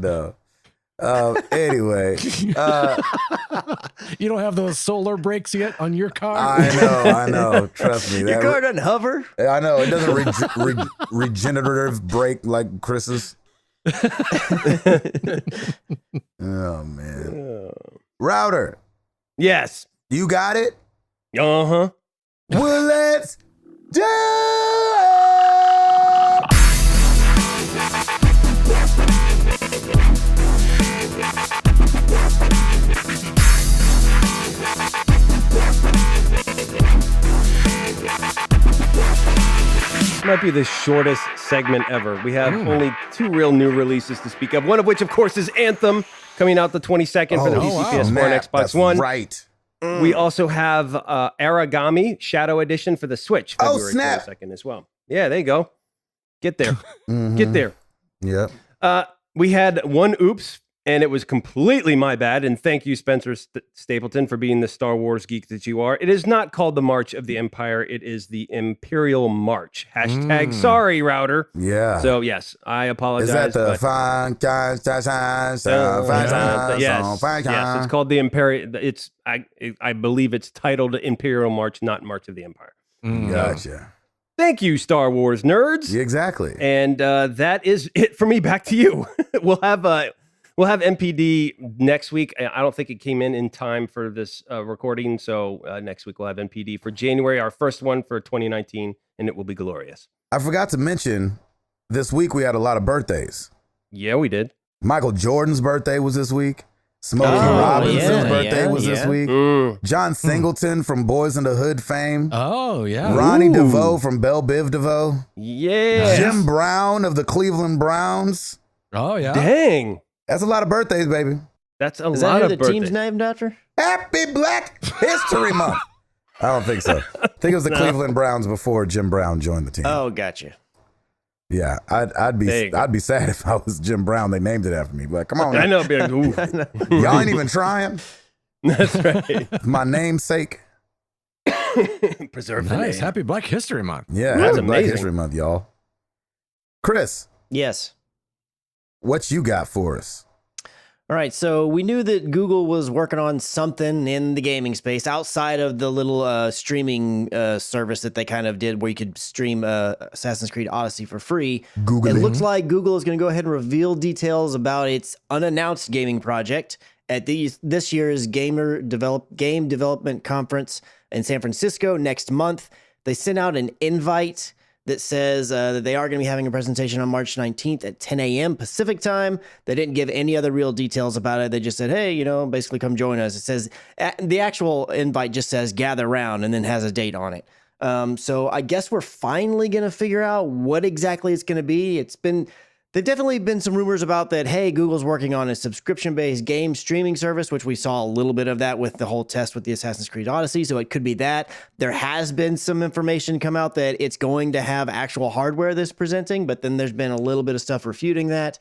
No. Anyway, You don't have those solar brakes yet on your car? I know. Trust me. Your car doesn't hover. I know it doesn't regenerative brake like Chris's. Oh man, Router, Yes. you got it. Uh-huh. Well, let's do it. This might be the shortest segment ever. We have only 2 real new releases to speak of, one of which, of course, is Anthem, coming out the 22nd for the PC, PS4, and Matt, Xbox that's One. Right. We also have Aragami Shadow Edition for the Switch, February snap. 22nd as well. Yeah, there you go. Get there. Get there. Yep. We had one oops, and it was completely my bad. And thank you, Spencer Stapleton, for being the Star Wars geek that you are. It is not called the March of the Empire. It is the Imperial March. # sorry, Router. Yeah. So, yes, I apologize. Is that the but- fine? Yes, it's called the Imperial. I believe it's titled Imperial March, not March of the Empire. Gotcha. Thank you, Star Wars nerds. Yeah, exactly. And that is it for me. Back to you. We'll have MPD next week. I don't think it came in time for this recording, so next week we'll have MPD for January, our first one for 2019, and it will be glorious. I forgot to mention this week we had a lot of birthdays. Yeah, we did. Michael Jordan's birthday was this week. Smokey Oh, Robinson's yeah, birthday was yeah. this week. John Singleton from Boys in the Hood fame. Oh, yeah. Ronnie DeVoe from Belle Biv DeVoe. Yeah. Jim Brown of the Cleveland Browns. Oh, yeah. Dang. That's a lot of birthdays, baby. That's a Is lot that who of the birthdays. team's named after? Happy Black History Month. I don't think so. I think it was the Cleveland Browns before Jim Brown joined the team. Oh, gotcha. Yeah, I'd be sad if I was Jim Brown. They named it after me. But come on, I know. Be like, ooh. y'all ain't even trying. That's right. My namesake. Preserve the Nice. name. Happy Black History Month. Yeah, That's happy Black amazing. History Month, y'all. Chris, Yes. what you got for us? All right, so we knew that Google was working on something in the gaming space outside of the little streaming service that they kind of did where you could stream Assassin's Creed Odyssey for free. Googling. It looks like Google is going to go ahead and reveal details about its unannounced gaming project at this year's Game Development Conference in San Francisco next month. They sent out an invite that says that they are going to be having a presentation on March 19th at 10 a.m. Pacific time. They didn't give any other real details about it. They just said, hey, basically come join us. It says the actual invite just says gather round and then has a date on it. So I guess we're finally going to figure out what exactly it's going to be. There've definitely been some rumors about that, hey, Google's working on a subscription-based game streaming service, which we saw a little bit of that with the whole test with the Assassin's Creed Odyssey, so it could be that. There has been some information come out that it's going to have actual hardware that's presenting, but then there's been a little bit of stuff refuting that.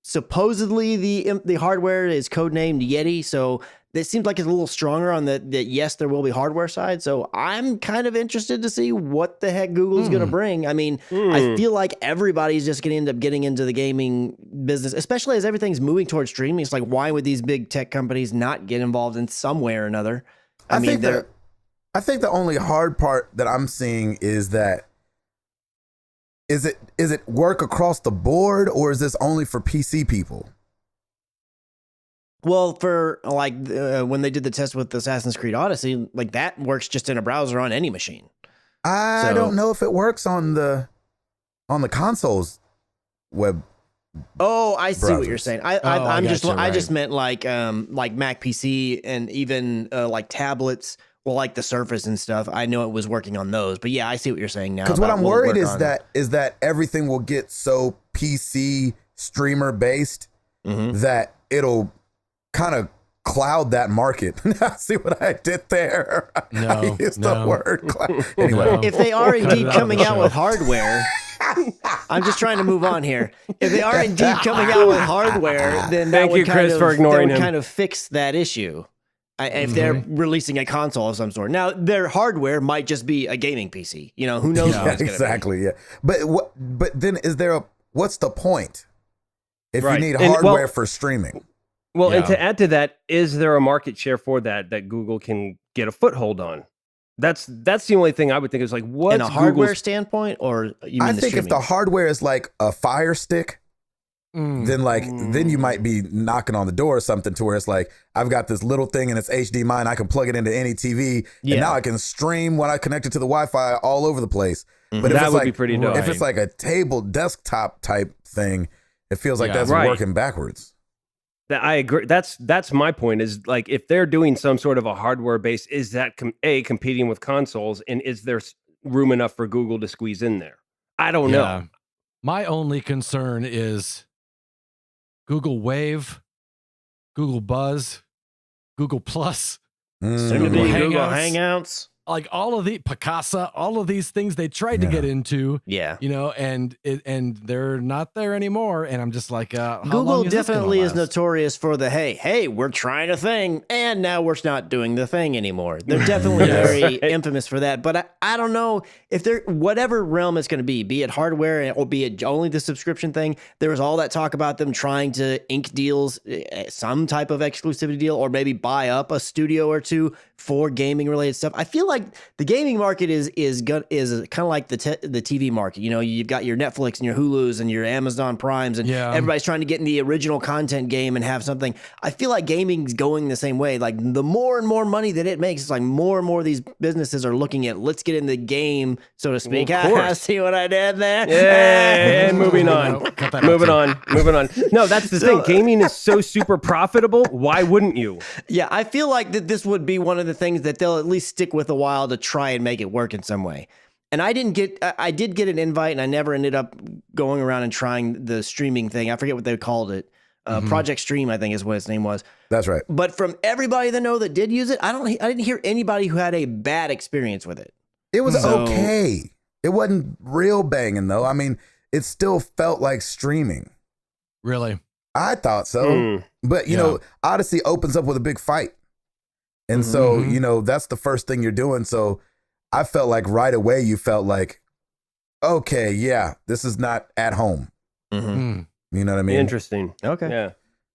Supposedly, the hardware is codenamed Yeti, so it seems like it's a little stronger on that yes, there will be hardware side. So I'm kind of interested to see what the heck Google's going to bring. I mean, I feel like everybody's just going to end up getting into the gaming business, especially as everything's moving towards streaming. It's like, why would these big tech companies not get involved in some way or another? I think the only hard part that I'm seeing is that is it work across the board, or is this only for PC people? Well, for when they did the test with Assassin's Creed Odyssey, like that works just in a browser on any machine. I don't know if it works on the console's web. Oh, I see browsers. What you're saying. I just meant like Mac PC and even like tablets. Well, like the Surface and stuff. I know it was working on those, but yeah, I see what you're saying now. Because what I'm worried is that everything will get so PC streamer based that it'll kind of cloud that market. See what I did there? No, I used the word cloud. Anyway, if they are indeed coming out with hardware, I'm just trying to move on here. If they are indeed coming out with hardware, then that would kind of fix that issue. If they're releasing a console of some sort. Now, their hardware might just be a gaming PC. You know, who knows what it's exactly, yeah. But then what's the point if you need hardware hardware for streaming? Well, and to add to that, is there a market share for that Google can get a foothold on? That's the only thing I would think is like, what's in a hardware standpoint, or you mean I think if the hardware is like a Fire Stick, then you might be knocking on the door or something to where it's like, I've got this little thing and it's HDMI and I can plug it into any TV and now I can stream when I connect it to the Wi-Fi all over the place. But if that would be pretty dope. If it's like a table desktop type thing, it feels like that's working backwards. I agree. That's my point. Is like, if they're doing some sort of a hardware base, is that competing with consoles, and is there room enough for Google to squeeze in there? I don't know. My only concern is Google Wave, Google Buzz, Google Plus, soon to be Google Hangouts. Like all of the Picasa, all of these things they tried to get into, and they're not there anymore. And I'm just like, Google definitely is notorious for the hey, we're trying a thing, and now we're not doing the thing anymore. They're definitely very infamous for that. But I don't know if they're whatever realm it's going to be it hardware or be it only the subscription thing. There was all that talk about them trying to ink deals, some type of exclusivity deal, or maybe buy up a studio or two for gaming related stuff. I feel like the gaming market is kind of like the TV market. You know, you've got your Netflix and your Hulus and your Amazon Primes, and everybody's trying to get in the original content game and have something. I feel like gaming's going the same way. Like the more and more money that it makes, it's like more and more of these businesses are looking at, let's get in the game, so to speak. See what I did there? Yeah, and moving on. Moving on. No, that's the thing. Gaming is so super profitable. Why wouldn't you? Yeah, I feel like that this would be one of the things that they'll at least stick with a while to try and make it work in some way. And I did get an invite, and I never ended up going around and trying the streaming thing. I forget what they called it. Project Stream, I think is what its name was. That's right. But from everybody that know that did use it, I didn't hear anybody who had a bad experience with it. It was okay. It wasn't real banging though. I mean, it still felt like streaming. Really? I thought so. But you know, Odyssey opens up with a big fight. And so, you know, that's the first thing you're doing. So I felt like right away you felt like, okay, yeah, this is not at home. You know what I mean? Interesting. Okay. Yeah.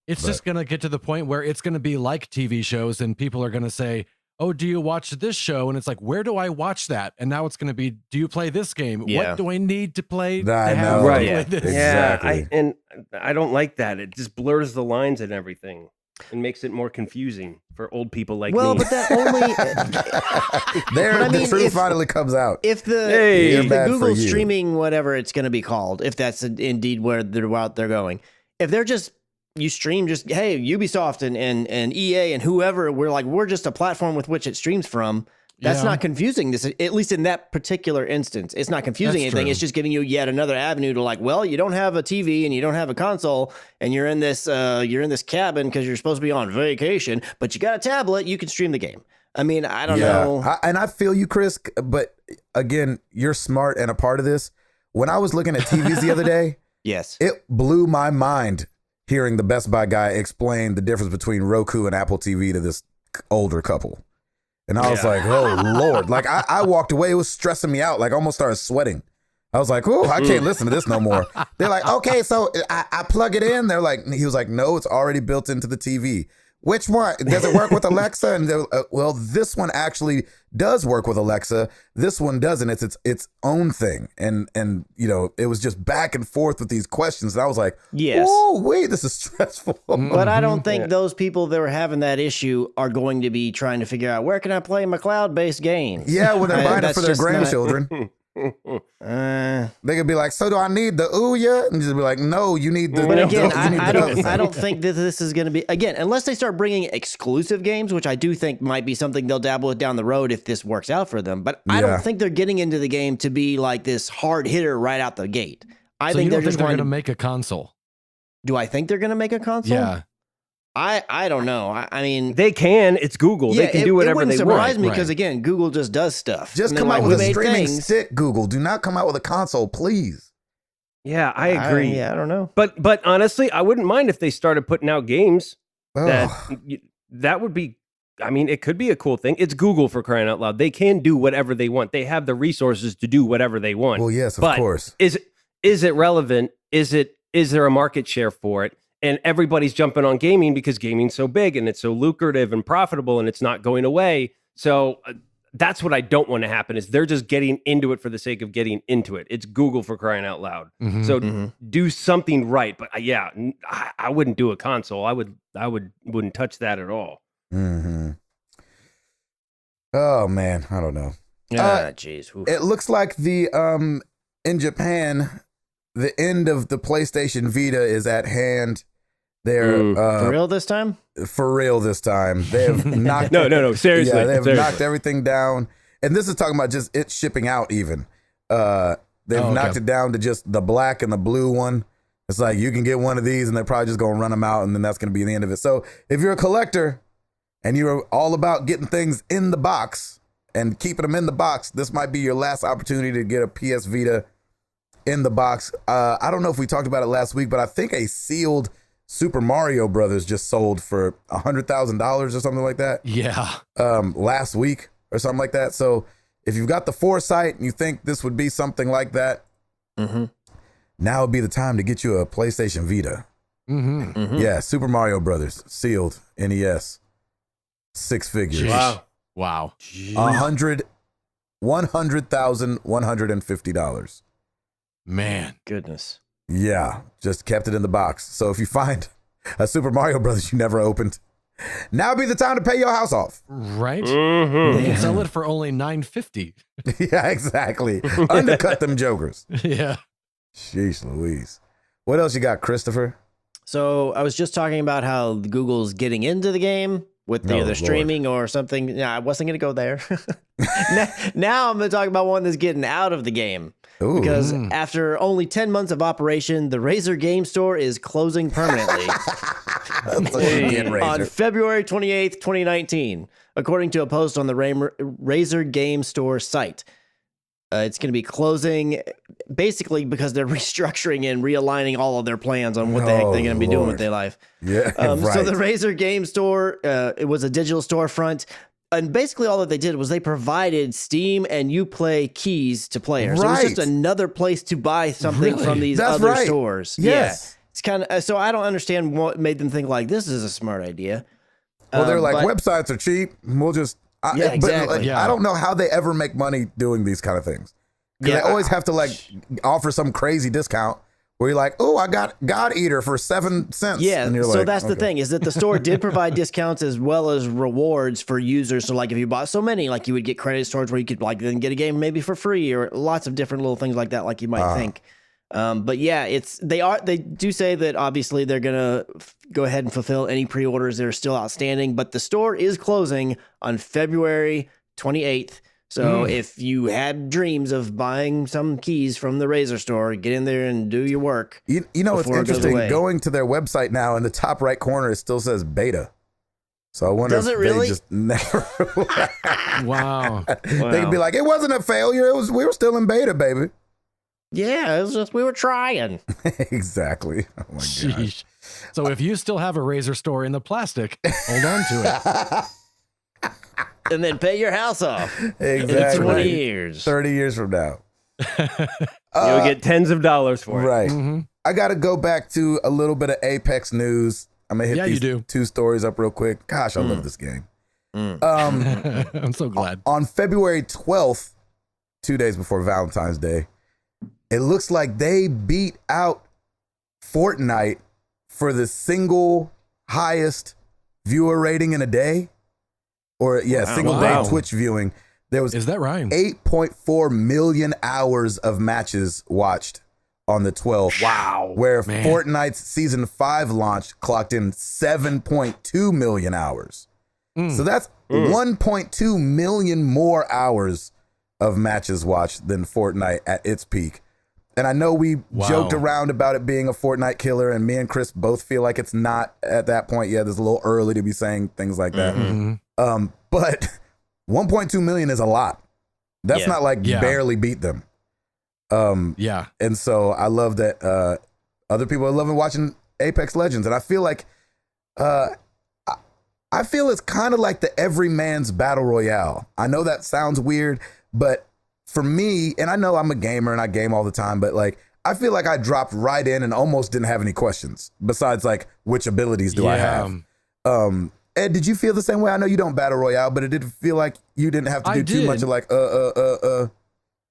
It's just going to get to the point where it's going to be like TV shows, and people are going to say, oh, do you watch this show? And it's like, where do I watch that? And now it's going to be, do you play this game? Yeah. What do I need to play? I know. Right. To play this? Exactly. Yeah, I don't like that. It just blurs the lines and everything and makes it more confusing for old people like me. Well, but that only... the truth finally comes out. If the Google streaming, whatever it's going to be called, if that's indeed where they're going, if they're just... You stream just, hey, Ubisoft and EA and whoever, we're just a platform with which it streams from. That's not confusing. This, at least in that particular instance, it's not confusing anything. It's just giving you yet another avenue to like, well, you don't have a TV and you don't have a console, and you're in this cabin because you're supposed to be on vacation, but you got a tablet. You can stream the game. I mean, I don't know. And I feel you, Chris, but again, you're smart and a part of this. When I was looking at TVs the other day, yes, it blew my mind hearing the Best Buy guy explain the difference between Roku and Apple TV to this older couple. And I was like, oh, Lord. Like, I walked away. It was stressing me out. Like, I almost started sweating. I was like, oh, I can't listen to this no more. They're like, okay, so I plug it in. He was like, no, it's already built into the TV. Which one? Does it work with Alexa? And well, this one actually does work with Alexa. This one doesn't. It's its own thing. And you know, it was just back and forth with these questions. And I was like, yes. Oh, wait, this is stressful. But I don't think those people that were having that issue are going to be trying to figure out where can I play my cloud-based games. Yeah, well, they're buying it for their grandchildren. They could be like, so do I need the Ouya? And just be like, no, you need the. But again, I don't think that this is going to be, again, unless they start bringing exclusive games, which I do think might be something they'll dabble with down the road if this works out for them. But I don't think they're getting into the game to be like this hard hitter right out the gate. I think they're just going to make a console. Do I think they're going to make a console? Yeah. I don't know. I mean, they can. It's Google. They can do whatever they want. It wouldn't surprise me because again, Google just does stuff. Just come out with a streaming stick, Google. Do not come out with a console, please. Yeah, I agree. I don't know. But honestly, I wouldn't mind if they started putting out games. That would be. I mean, it could be a cool thing. It's Google, for crying out loud. They can do whatever they want. They have the resources to do whatever they want. Well, yes, of course. Is it relevant? Is there a market share for it? And everybody's jumping on gaming because gaming's so big and it's so lucrative and profitable and it's not going away. So that's what I don't want to happen is they're just getting into it for the sake of getting into it. It's Google, for crying out loud. Mm-hmm, so do something right. But I wouldn't do a console. I wouldn't touch that at all. Mm-hmm. Oh man, I don't know. Jeez. It looks like the in Japan, the end of the PlayStation Vita is at hand. They're for real this time. For real this time. They have knocked. No. Seriously, yeah, they have knocked everything down, and this is talking about just it shipping out. Even they've knocked it down to just the black and the blue one. It's like you can get one of these, and they're probably just gonna run them out, and then that's gonna be the end of it. So if you're a collector and you're all about getting things in the box and keeping them in the box, this might be your last opportunity to get a PS Vita in the box. I don't know if we talked about it last week, but I think a sealed Super Mario Brothers just sold for $100,000 or something like that. Yeah. Last week or something like that. So if you've got the foresight and you think this would be something like that, now would be the time to get you a PlayStation Vita. Yeah, Super Mario Brothers sealed NES, 6 figures. Wow. $100,150. Man, goodness. Yeah, just kept it in the box. So if you find a Super Mario Brothers you never opened, now would be the time to pay your house off. Right? They can sell it for only $950. Yeah, exactly. Undercut them jokers. Yeah. Sheesh Louise. What else you got, Christopher? So I was just talking about how Google's getting into the game with either streaming or something. Yeah, I wasn't going to go there. now I'm going to talk about one that's getting out of the game. Ooh. Because after only 10 months of operation, the Razer Game Store is closing permanently on February 28th, 2019, according to a post on the Razer Game Store site. It's going to be closing basically because they're restructuring and realigning all of their plans on what the heck they're going to be doing with their life. Yeah, right. So the Razer Game Store, it was a digital storefront. And basically all that they did was they provided Steam and Uplay keys to players. Right. It was just another place to buy something from these other stores. Yes. Yeah. It's kind of, so I don't understand what made them think like, this is a smart idea. Well, they're like, websites are cheap. We'll just, exactly. I don't know how they ever make money doing these kind of things. Because they always have to offer some crazy discount where you're like, oh, I got God Eater for 7 cents. Yeah, and you're so that's the thing is that the store did provide discounts as well as rewards for users. So like if you bought so many, like you would get credit towards where you could like then get a game maybe for free or lots of different little things like that, like you might think. But yeah, they do say that obviously they're gonna go ahead and fulfill any pre-orders that are still outstanding. But the store is closing on February 28th. So if you had dreams of buying some keys from the Razor store, get in there and do your work. You know, it's interesting. Going to their website now, in the top right corner, it still says beta. So I wonder if they just never. Wow. They could be like, it wasn't a failure. We were still in beta, baby. Yeah, it was just we were trying. Exactly. Oh my gosh. So if you still have a Razor store in the plastic, hold on to it. And then pay your house off. Exactly. In 20 years. 30 years from now. You'll get tens of dollars for it. Right. Mm-hmm. I got to go back to a little bit of Apex news. I'm going to hit these two stories up real quick. Gosh, I love this game. I'm so glad. On February 12th, 2 days before Valentine's Day, it looks like they beat out Fortnite for the single highest viewer rating in a day. Or, single day Twitch viewing. There was Is that right? 8.4 million hours of matches watched on the 12th. Wow. Where Fortnite's Season 5 launch clocked in 7.2 million hours. So that's 1.2 million more hours of matches watched than Fortnite at its peak. And I know we joked around about it being a Fortnite killer, and me and Chris both feel like it's not at that point yet. It's a little early to be saying things like that. But 1.2 million is a lot. That's not like barely beat them. And so I love that other people are loving watching Apex Legends. And I feel like I feel it's kind of like the everyman's battle royale. I know that sounds weird, but for me, and I know I'm a gamer and I game all the time, but like I feel like I dropped right in and almost didn't have any questions besides like which abilities do I have. Ed, did you feel the same way? I know you don't battle royale, but it didn't feel like you didn't have to do too much of like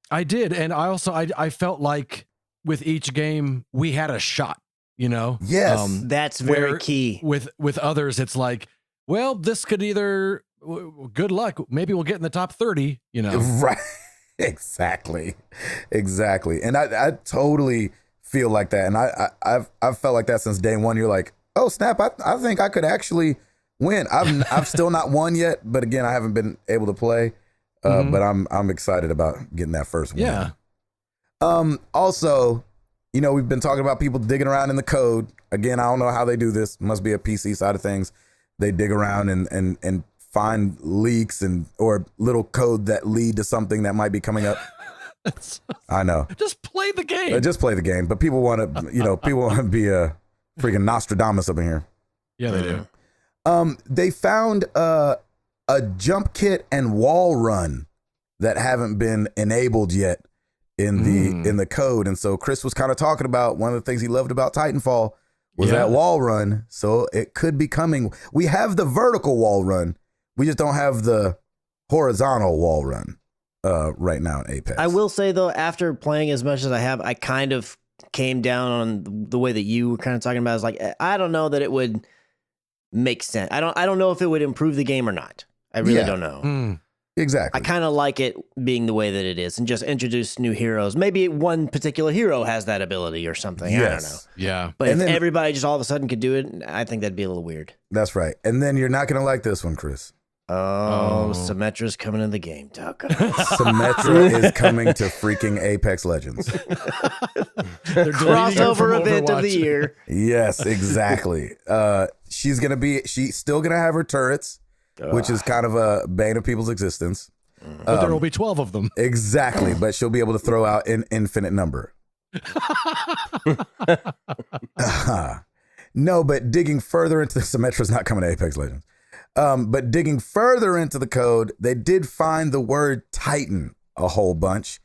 I did, and I also I felt like with each game we had a shot. You know, yes, that's very key. With others, it's like, well, this could either good luck. Maybe we'll get in the top 30. You know, right? Exactly. And I totally feel like that, and I've felt like that since day one. You're like, oh snap! I think I could actually win. I've still not won yet, but again, I haven't been able to play. But I'm excited about getting that first win. Yeah. Also, you know, we've been talking about people digging around in the code. Again, I don't know how they do this. Must be a PC side of things. They dig around and find leaks or little code that lead to something that might be coming up. I know. Just play the game. Just play the game. But people want to, people want to be a freaking Nostradamus up in here. Yeah, they do. They found a jump kit and wall run that haven't been enabled yet in the code. And so Chris was kind of talking about one of the things he loved about Titanfall was that wall run. So it could be coming. We have the vertical wall run. We just don't have the horizontal wall run right now in Apex. I will say though, after playing as much as I have, I kind of came down on the way that you were kind of talking about. Is like, I don't know that it would make sense. I don't know if it would improve the game or not. I really don't know. Exactly. I kind of like it being the way that it is and just introduce new heroes. Maybe one particular hero has that ability or something. Yes. I don't know. Yeah. But if everybody just all of a sudden could do it, I think that'd be a little weird. That's right. And then you're not going to like this one, Chris. Symmetra's coming in the game, Tucker. Symmetra is coming to freaking Apex Legends. Crossover event of the year. Yes, exactly. She's still going to have her turrets, which is kind of a bane of people's existence. But there will be 12 of them. Exactly, but she'll be able to throw out an infinite number. No, but digging further into Symmetra's not coming to Apex Legends. But digging further into the code, they did find the word Titan a whole bunch.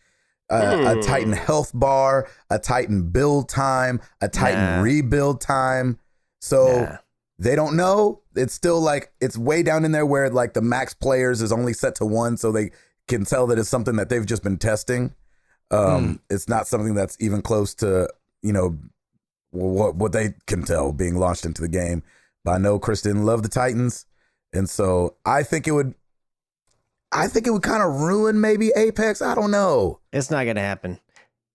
A Titan health bar, a Titan build time, a Titan rebuild time. So they don't know. It's still like, it's way down in there where like the max players is only set to 1, so they can tell that it's something that they've just been testing. It's not something that's even close to, what they can tell being launched into the game. But I know Chris didn't love the Titans. And so I think it would kind of ruin maybe Apex. I don't know. It's not going to happen.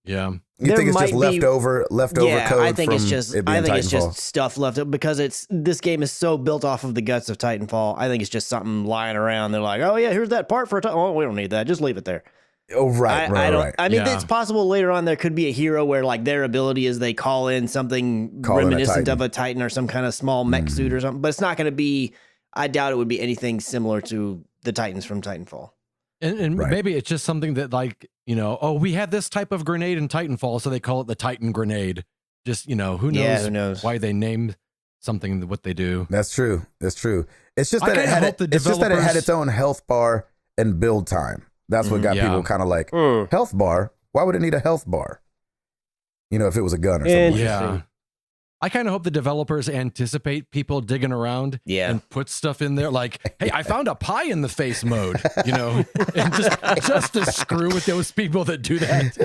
Yeah. You think it's just leftover code? I think it's just Titanfall? Stuff left over because this game is so built off of the guts of Titanfall. I think it's just something lying around. They're like, oh yeah, here's that part for oh, we don't need that. Just leave it there. Oh right, right. I mean, it's possible later on there could be a hero where like their ability is they call in something reminiscent of a Titan or some kind of small mech suit or something, but it's not going to be. I doubt it would be anything similar to the Titans from Titanfall. And maybe it's just something that like, we had this type of grenade in Titanfall, so they call it the Titan grenade. Just, who knows why they named something what they do. That's true. It's just that it had its own health bar and build time. That's what got people kind of like, health bar? Why would it need a health bar? If it was a gun or something. Yeah. I kind of hope the developers anticipate people digging around and put stuff in there like, hey, I found a pie in the face mode, and just to screw with those people that do that.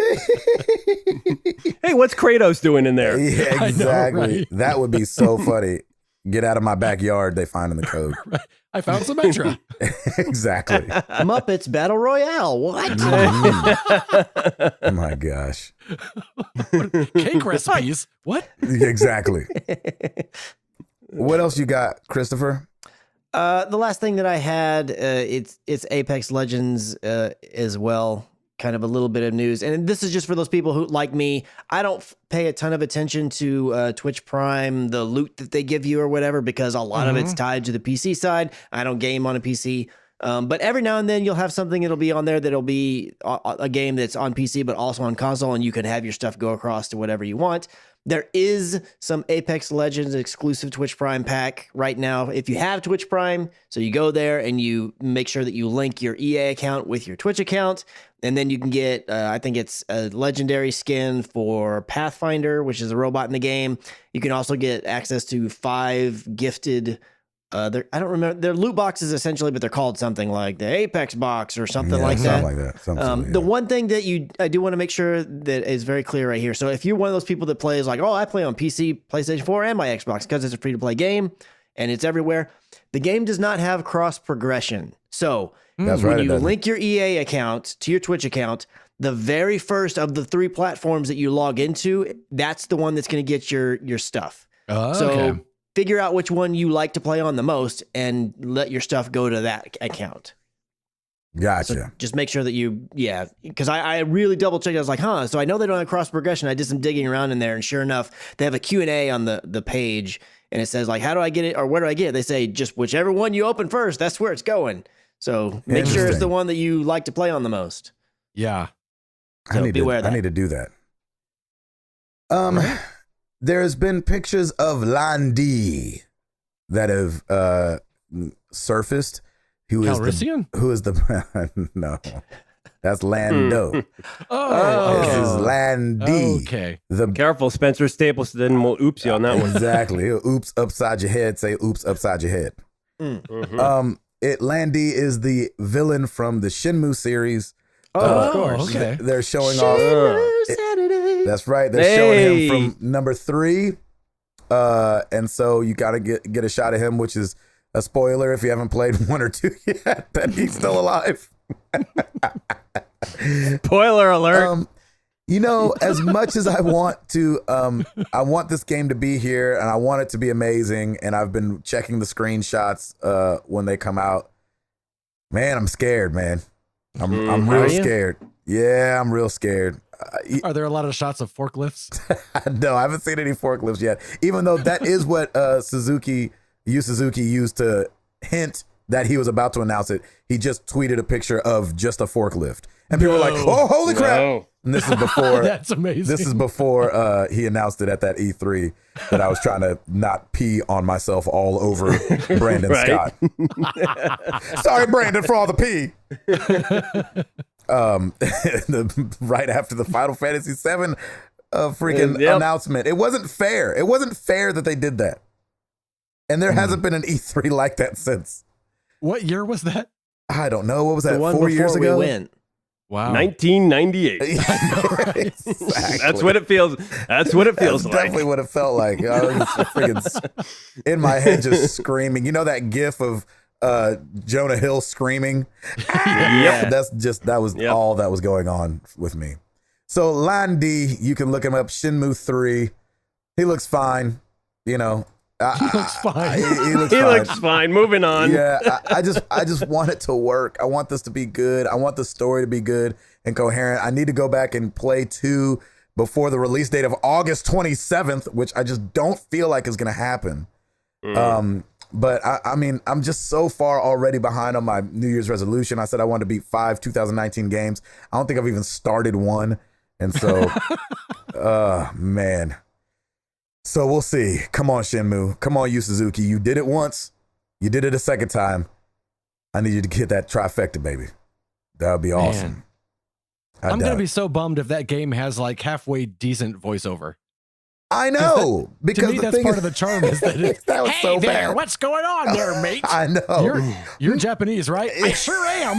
Hey, what's Kratos doing in there? Yeah, exactly. I know, right? That would be so funny. Get out of my backyard, they find in the code. Right. I found some extra. Exactly. Muppets Battle Royale. What? Oh my gosh. Cake recipes. What? Exactly. What else you got, Christopher? The last thing that I had, it's Apex Legends as well. Kind of a little bit of news. And this is just for those people who, like me, I don't pay a ton of attention to Twitch Prime, the loot that they give you or whatever, because a lot of it's tied to the PC side. I don't game on a PC. But every now and then you'll have something that'll be on there that'll be a game that's on PC, but also on console, and you can have your stuff go across to whatever you want. There is some Apex Legends exclusive Twitch Prime pack right now. If you have Twitch Prime, so you go there and you make sure that you link your EA account with your Twitch account, and then you can get, I think it's a legendary skin for Pathfinder, which is a robot in the game. You can also get access to 5 gifted I don't remember. They're loot boxes essentially, but they're called something like the Apex box or something like that. The one thing that I do want to make sure that is very clear right here. So if you're one of those people that plays like, oh, I play on PC, PlayStation 4, and my Xbox because it's a free-to-play game and it's everywhere, the game does not have cross progression. So when you link your EA account to your Twitch account, the very first of the 3 platforms that you log into, that's the one that's going to get your stuff. So figure out which one you like to play on the most and let your stuff go to that account. Gotcha. So just make sure that because I really double checked. I was like, so I know they don't have cross progression. I did some digging around in there, and sure enough, they have a Q&A on the page, and it says like, how do I get it, or where do I get it? They say just whichever one you open first, that's where it's going. So make sure it's the one that you like to play on the most. Yeah. So beware of that. I need to do that. There's been pictures of Landy that have surfaced. Who is the no? That's Lando. This is Landy. Okay. Careful, Spencer Stapleton will oops you on that one. Exactly. He'll oops upside your head. Say oops upside your head. Landy is the villain from the Shenmue series. Of course. Okay. They're showing off. That's right. They're showing him from number 3. And so you got to get a shot of him, which is a spoiler if you haven't played 1 or 2 yet, that he's still alive. Spoiler alert. As much as I want to, I want this game to be here and I want it to be amazing. And I've been checking the screenshots when they come out. Man, I'm scared, man. I'm real scared. Yeah, I'm real scared. Are there a lot of shots of forklifts? No, I haven't seen any forklifts yet. Even though that is what Suzuki used to hint that he was about to announce it. He just tweeted a picture of just a forklift, and people were like, "Oh, holy crap!" And this is before. That's amazing. This is before he announced it at that E3 that I was trying to not pee on myself all over Brandon Scott. Sorry, Brandon, for all the pee. Right after the Final Fantasy VII announcement. It wasn't fair. It wasn't fair that they did that. And there hasn't been an E3 like that since. What year was that? I don't know. What was that, 4 years ago? We went. Wow. 1998. Exactly. That's what it feels. That's what it feels That's like. definitely what it felt like. I was freaking in my head just screaming. You know that gif of Jonah Hill screaming? Yep. That was all that was going on with me. So Line D, you can look him up. Shenmue 3. He looks fine. You know, He looks fine. He looks He fine. looks fine. Moving on. Yeah, I just want it to work. I want this to be good. I want the story to be good and coherent. I need to go back and play 2 before the release date of August 27th, which I just don't feel like is going to happen. But I mean, I'm just so far already behind on my New Year's resolution. I said I wanted to beat 5 2019 games. I don't think I've even started one. And so, man. So we'll see. Come on, Shenmue. Come on, Yu Suzuki. You did it once. You did it a second time. I need you to get that trifecta, baby. That would be awesome. I'm going to be so bummed if that game has like halfway decent voiceover. I know. Because to me, that's part of the charm is that it's, that was hey so there, bad. what's going on there, mate? I know. You're Japanese, right? I sure am.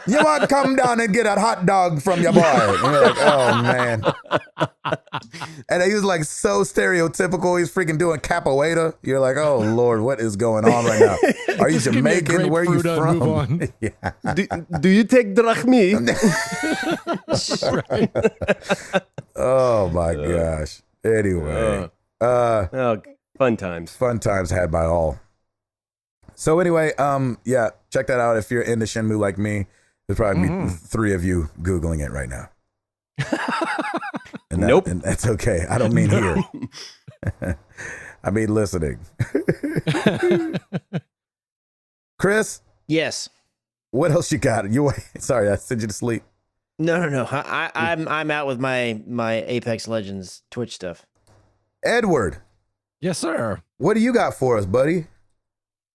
You want to come down and get a hot dog from your boy. And you're like, oh, man. And he was like so stereotypical. He's freaking doing capoeira. You're like, oh, Lord, what is going on right now? Are you Jamaican? Where are you from? Yeah. Do you take drachmi? Right. Oh, my gosh. Anyway. Fun times. Fun times had by all. So anyway, yeah, check that out if you're into Shenmue like me. There's probably be 3 of you Googling it right now. And Nope. And that's okay. I don't mean here. I mean listening. Chris, Yes. what else you got? Sorry, I sent you to sleep. No. I'm out with my Apex Legends Twitch stuff. Edward, Yes, sir. what do you got for us, buddy?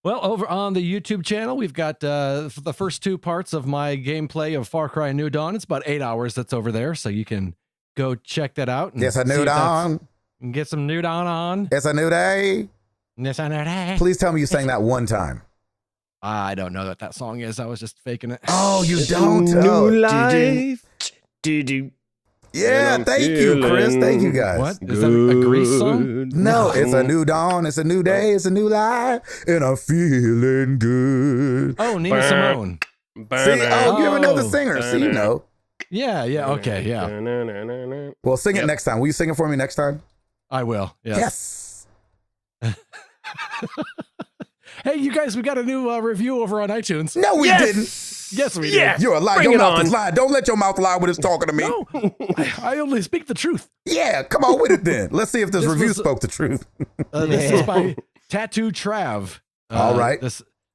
Well, over on the YouTube channel, we've got the first 2 parts of my gameplay of Far Cry New Dawn. It's about 8 hours that's over there, so you can go check that out. And Yes, I see New if that's- Dawn. and get some New Dawn on. It's a new day. Yes, I know that. Please tell me you sang that one time. I don't know what that song is. I was just faking it. Oh, you It's don't? New Oh, life. Do. yeah, And I'm thank you, Chris. feeling Thank you, guys. What? Is that a Grease song? No, it's a new dawn. It's a new day. It's a new life. And I'm feeling good. Oh, Nina Simone. See, oh, you ever know the Oh. singer. See, you know. Yeah, okay, yeah. Well, sing it next time. Will you sing it for me next time? I will. Yes. Yes. Hey, you guys, we got a new review over on iTunes. No, we didn't. Yes, we Yes. did. You're a liar. Bring Your it mouth on. is lying. Don't let your mouth lie when it's talking to me. No, I only speak the truth. Yeah, come on with it then. Let's see if this review was- spoke the truth. This is by Tattoo Trav. All right.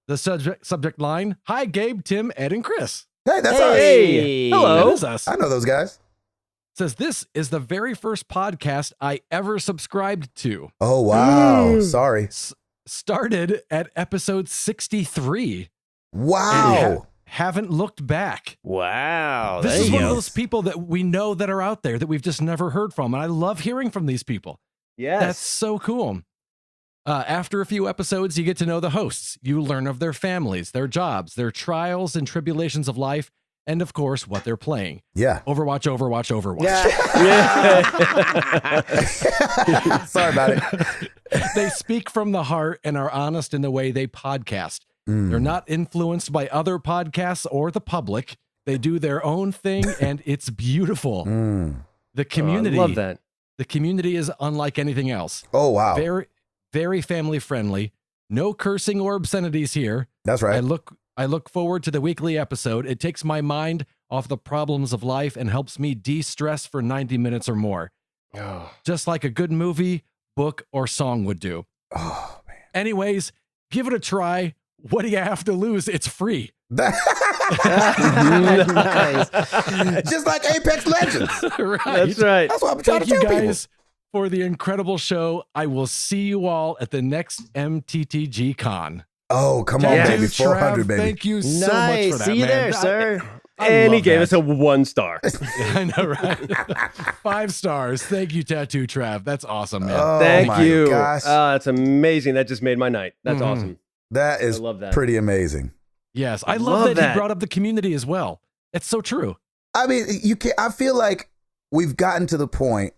The subject line: Hi, Gabe, Tim, Ed, and Chris. Hey, that's Hey. That Hello. is us. us. I know those guys. Says this is the very first podcast I ever subscribed to. Oh, wow. Sorry. Started at episode 63. Wow. Haven't looked back. Wow. This there is you one go. of those people that we know that are out there that we've just never heard from. And I love hearing from these people. Yes. That's so cool. After a few episodes, you get to know the hosts. You learn of their families, their jobs, their trials and tribulations of life, and of course, what they're playing. Yeah. Overwatch. Sorry about it. They speak from the heart and are honest in the way they podcast. They're not influenced by other podcasts or the public. They do their own thing, and it's beautiful. The community, I love that. The community is unlike anything else. Oh, wow. Very, very family friendly. No cursing or obscenities here. That's right. I look forward to the weekly episode. It takes my mind off the problems of life and helps me de-stress for 90 minutes or more. Just like a good movie, book, or song would do. Oh, man. Anyways, give it a try. What do you have to lose? It's free. Nice. Just like Apex Legends. Right. That's right. That's what I'm trying Thank to you tell guys for the incredible show. I will see you all at the next MTTG Con. people. Oh, come on, Yes. baby. Trav, 400, baby. Thank you so Nice. much for that, See you man. there, sir. I And he love gave that. us a 1 star. I know, right? 5 stars. Thank you, Tattoo Trav. That's awesome, man. Oh, Thank my you. gosh. That's amazing. That just made my night. That's Mhm. awesome. That is I love that. pretty amazing. Yes, I love love that that. he brought up the community as well. It's so true. I mean, you can't. I feel like we've gotten to the point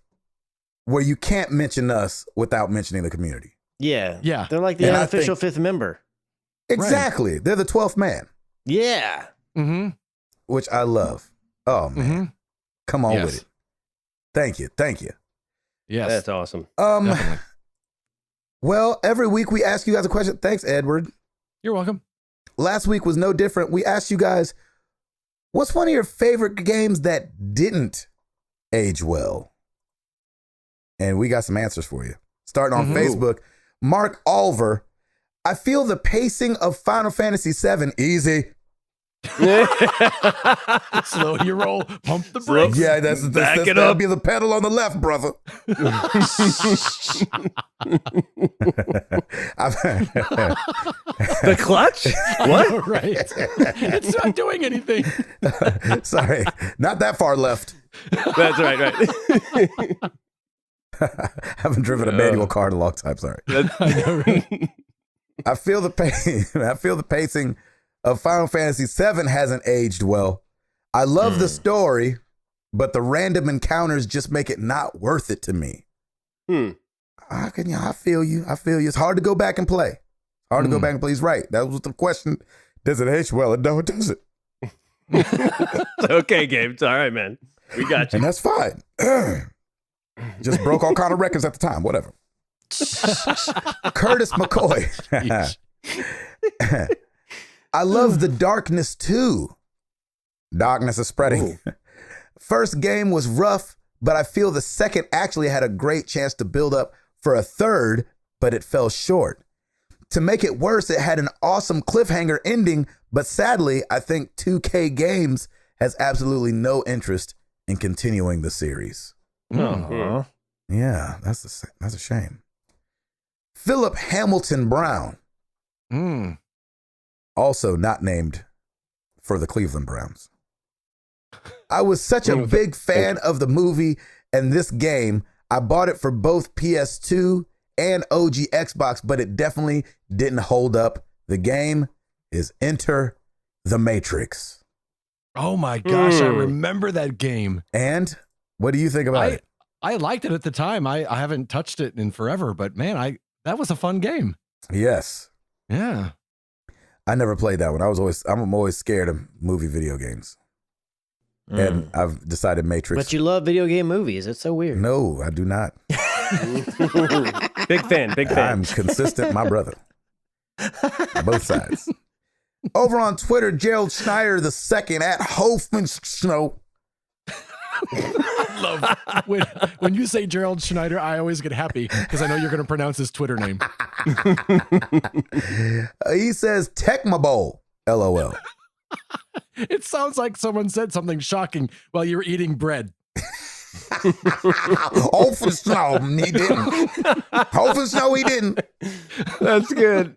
where you can't mention us without mentioning the community. Yeah. Yeah. They're like the And I unofficial fifth member. Exactly. They're the 12th man, Yeah. Mm-hmm. which I love. Oh man, come on with it. Thank you. Yes, That's awesome. definitely. Well, every week we ask you guys a question. Thanks, Edward. You're welcome. Last week was no different. We asked you guys, what's one of your favorite games that didn't age well? And we got some answers for you. Starting on Facebook, Mark Alver, I feel the pacing of Final Fantasy VII easy. Slow your roll, pump the brakes. Yeah, that'll be the pedal on the left, brother. The clutch? What? Know, right? It's not doing anything. Sorry, not that far left. That's right. Haven't driven a manual car in a long time. Sorry. I know, right? I feel the pain. I feel the pacing of Final Fantasy VII hasn't aged well. I love the story, but the random encounters just make it not worth it to me. I feel you. It's hard to go back and play. He's right. That was the question. Does it age well? No, it doesn't. Okay, Gabe. It's all right, man. We got you. And that's fine. Just broke all kind of records at the time. Whatever. Curtis McCoy. I love the darkness too. Darkness is spreading. First game was rough, but I feel the second actually had a great chance to build up for a third, but it fell short. To make it worse, it had an awesome cliffhanger ending, but sadly, I think 2K Games has absolutely no interest in continuing the series. Uh-huh. Yeah, that's a shame. Philip Hamilton Brown. Also not named for the Cleveland Browns. I was such a big fan of the movie and this game. I bought it for both PS2 and OG Xbox, but it definitely didn't hold up. The game is Enter the Matrix. Oh my gosh, I remember that game. And what do you think about it? I liked it at the time. I haven't touched it in forever, but man, that was a fun game. Yes. Yeah. I never played that one. I'm always scared of movie video games. And I've decided Matrix. But you love video game movies. It's so weird. No, I do not. Big fan. I'm consistent, my brother. Both sides. Over on Twitter, Gerald Schneider II at Hoffman Snow. I love when you say Gerald Schneider, I always get happy because I know you're going to pronounce his Twitter name. He says Tecmo, LOL. It sounds like someone said something shocking while you were eating bread. Hoffensnow, he didn't. Hoffensnow, he didn't. That's good.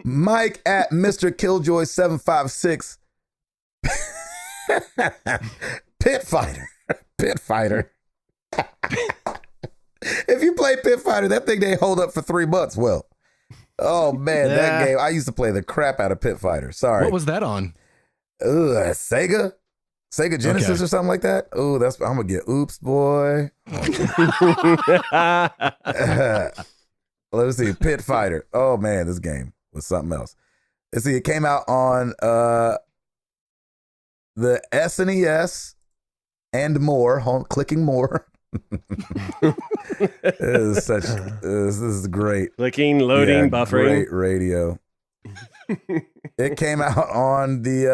Mike at Mr. Killjoy 756. Pit Fighter. If you play Pit Fighter, that thing they hold up for 3 months. Well, oh man, that game. I used to play the crap out of Pit Fighter. Sorry. What was that on? Sega Genesis or something like that. Oh, I'm gonna get oops, boy. Let's see, Pit Fighter. Oh man, this game was something else. Let's see, it came out on the SNES and more. Clicking more. This is great. Clicking, loading, buffering. Great radio. It came out on the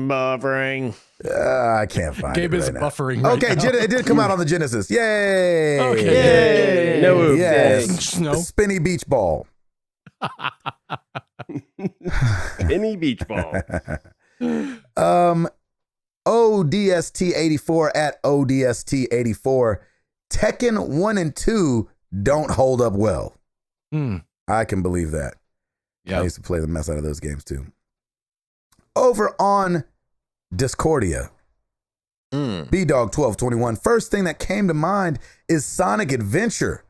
buffering. I can't find Gabe it is right now. buffering right Okay, now. it did come out on the Genesis. Yay! Okay. Yay! No oops. Yes. No. Spinny beach ball. Any beach ball. ODST84 at ODST84. Tekken 1 and 2 don't hold up well. I can believe that. Yeah. I used to play the mess out of those games too. Over on Discordia, BDog1221. First thing that came to mind is Sonic Adventure.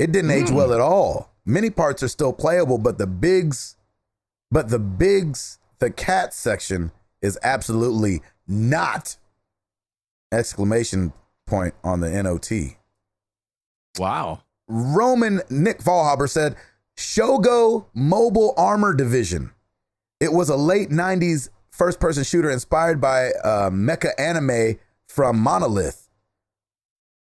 It didn't age well at all. Many parts are still playable, but the cat section is absolutely not! Exclamation point on the NOT. Wow. Roman Nick Fallhaber said, Shogo Mobile Armor Division. It was a late 90s first-person shooter inspired by mecha anime from Monolith,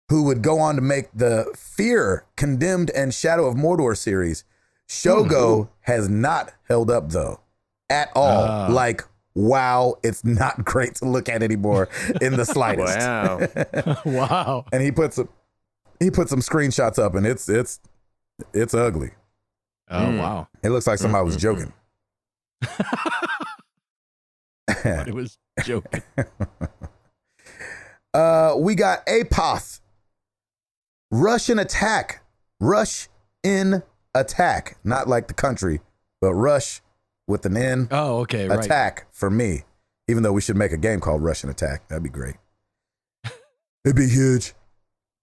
who would go on to make the Fear, Condemned, and Shadow of Mordor series. Shogo has not held up, though, at all. Like, wow, it's not great to look at anymore in the slightest. Wow. Wow. And he put some screenshots up, and it's ugly. Oh, wow. It looks like somebody was joking. It was joking. We got Apoth. Rush in attack. Not like the country, but rush with an N. Oh, okay. Attack for me. Even though we should make a game called Rush and Attack. That'd be great. It'd be huge.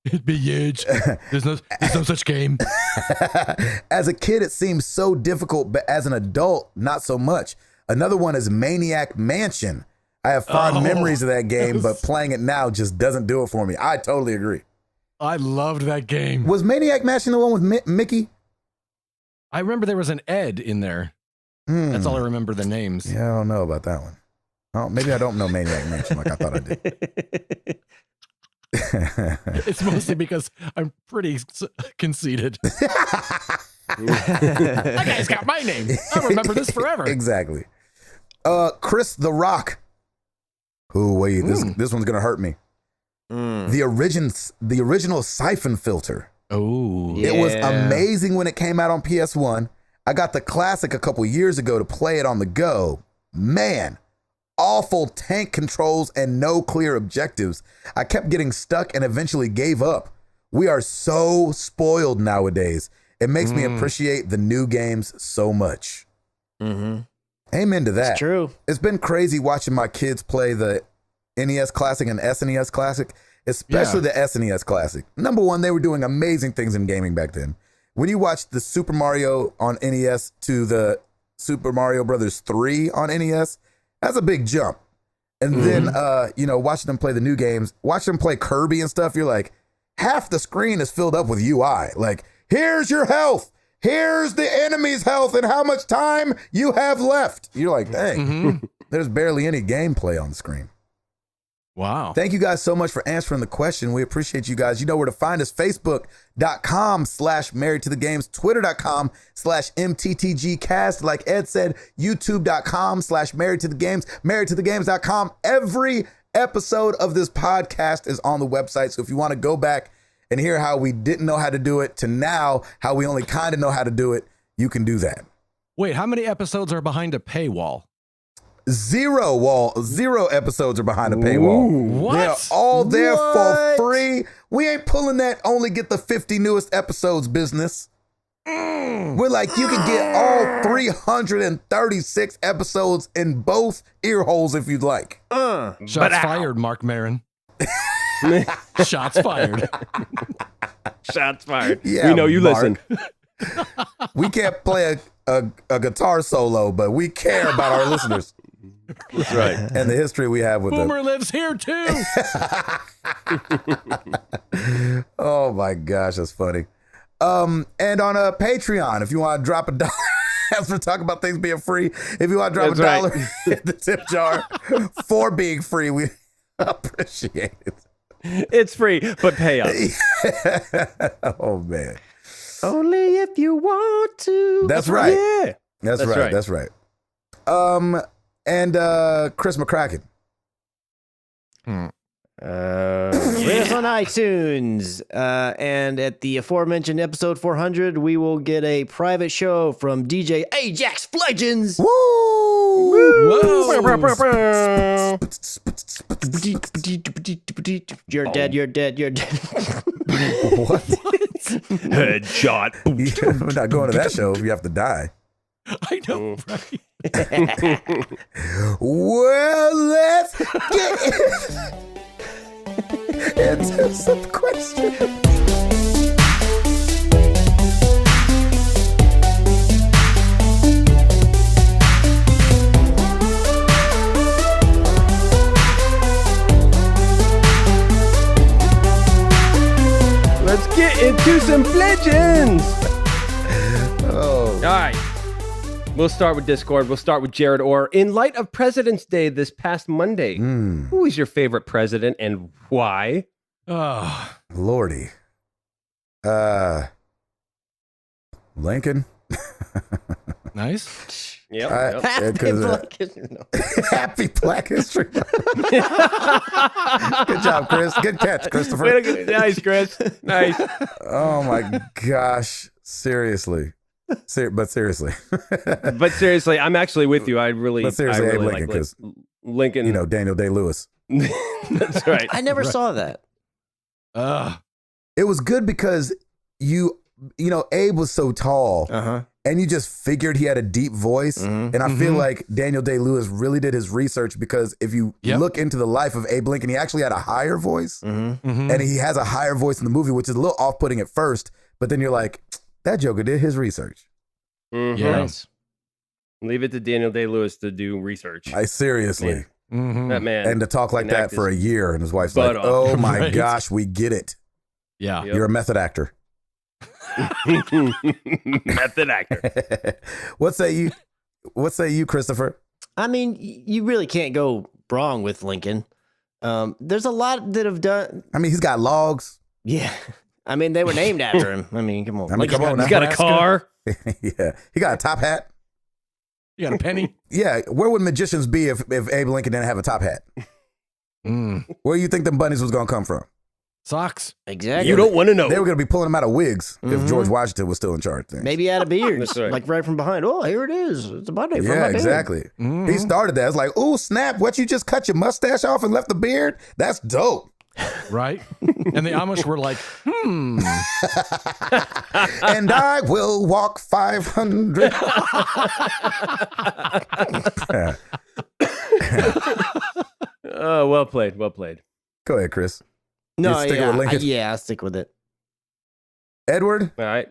It'd be huge. There's no such game. As a kid, it seems so difficult, but as an adult, not so much. Another one is Maniac Mansion. I have fond memories of that game, but playing it now just doesn't do it for me. I totally agree. I loved that game. Was Maniac Mansion the one with Mickey? I remember there was an Ed in there. That's all I remember the names. Yeah, I don't know about that one. Oh, maybe I don't know Maniac Mansion like I thought I did. It's mostly because I'm pretty conceited. That guy's got my name. I'll remember this forever. Exactly. Chris the Rock. This one's gonna hurt me. The original Siphon Filter. Oh, It was amazing when it came out on PS1. I got the classic a couple years ago to play it on the go. Man, awful tank controls and no clear objectives. I kept getting stuck and eventually gave up. We are so spoiled nowadays. It makes me appreciate the new games so much. Mm-hmm. Amen to that. It's true. It's been crazy watching my kids play the NES Classic and SNES Classic, especially the SNES Classic. Number one, they were doing amazing things in gaming back then. When you watch the Super Mario on NES to the Super Mario Brothers 3 on NES, that's a big jump. And then, watching them play the new games, watching them play Kirby and stuff, you're like, half the screen is filled up with UI. Like, here's your health. Here's the enemy's health and how much time you have left. You're like, dang, there's barely any gameplay on the screen. wow. Thank you guys so much for answering the question. We appreciate you guys. You know where to find us. Facebook.com/married to the games, Twitter.com/MTTGcast. Like Ed said, YouTube.com/married to the games, marriedtothegames.com. Every episode of this podcast is on the website. So if you want to go back and hear how we didn't know how to do it to now how we only kind of know how to do it, you can do that. Wait, how many episodes are behind a paywall? Zero episodes are behind a paywall. What? They're all there for free. We ain't pulling that only get the 50 newest episodes business. We're like, you can get all 336 episodes in both ear holes if you'd like. Shots fired, Mark Maron. Shots fired. Shots fired. Yeah, we know you Mark. listen. We can't play a guitar solo, but we care about our listeners. That's right. And the history we have with them. Boomer lives here too. Oh my gosh, that's funny. And on a Patreon, if you want to drop $1, as we're talking about things being free, if you want to drop $1 in the tip jar for being free, we appreciate it. It's free, but pay us. Oh man, Only if you want to. that's right. Yeah. That's right. That's right. And Chris McCracken. Rate us on iTunes. And at the aforementioned episode 400, we will get a private show from DJ Ajax Legends. Woo! Whoa. You're dead. You're dead. You're dead. What? Headshot. We're not going to that show if you have to die. I know, right? Well, let's get into some questions. Let's get into some legends. Oh, All right. We'll start with Discord. We'll start with Jared Orr. In light of President's Day this past Monday, who is your favorite president and why? Oh, Lordy. Lincoln. Nice. Yep. Happy Black History. Good job, Chris. Good catch, Christopher. Nice, Chris. Nice. Oh my gosh. Seriously. But seriously, I'm actually with you. I really Abe Lincoln, like because Lincoln. Daniel Day-Lewis. That's right. I never saw that. It was good because Abe was so tall, and you just figured he had a deep voice. And I feel like Daniel Day-Lewis really did his research, because if you look into the life of Abe Lincoln, he actually had a higher voice, and he has a higher voice in the movie, which is a little off-putting at first, but then you're like, that joker did his research. Yes. Leave it to Daniel Day-Lewis to do research. Seriously. That man. And to talk like that for a year, and his wife's like, oh my gosh, we get it. Yeah. You're a method actor. Method actor. What say you, Christopher? I mean, you really can't go wrong with Lincoln. There's a lot that have done. I mean, he's got logs. Yeah. I mean, they were named after him. I mean, come on. He's got a car. Yeah. He got a top hat. You got a penny? Yeah. Where would magicians be if Abe Lincoln didn't have a top hat? Where do you think them bunnies was going to come from? Socks. Exactly. You don't want to know. They were going to be pulling them out of wigs if George Washington was still in charge. Maybe out of beard. That's right. Like right from behind. Oh, here it is. It's a bunny. Yeah, exactly. He started that. It's like, oh, snap. What, you just cut your mustache off and left the beard? That's dope. Right? And the Amish were like, And I will walk 500. Oh, well played. Well played. Go ahead, Chris. No, You sticking with Lincoln? I'll stick with it. Edward? All right.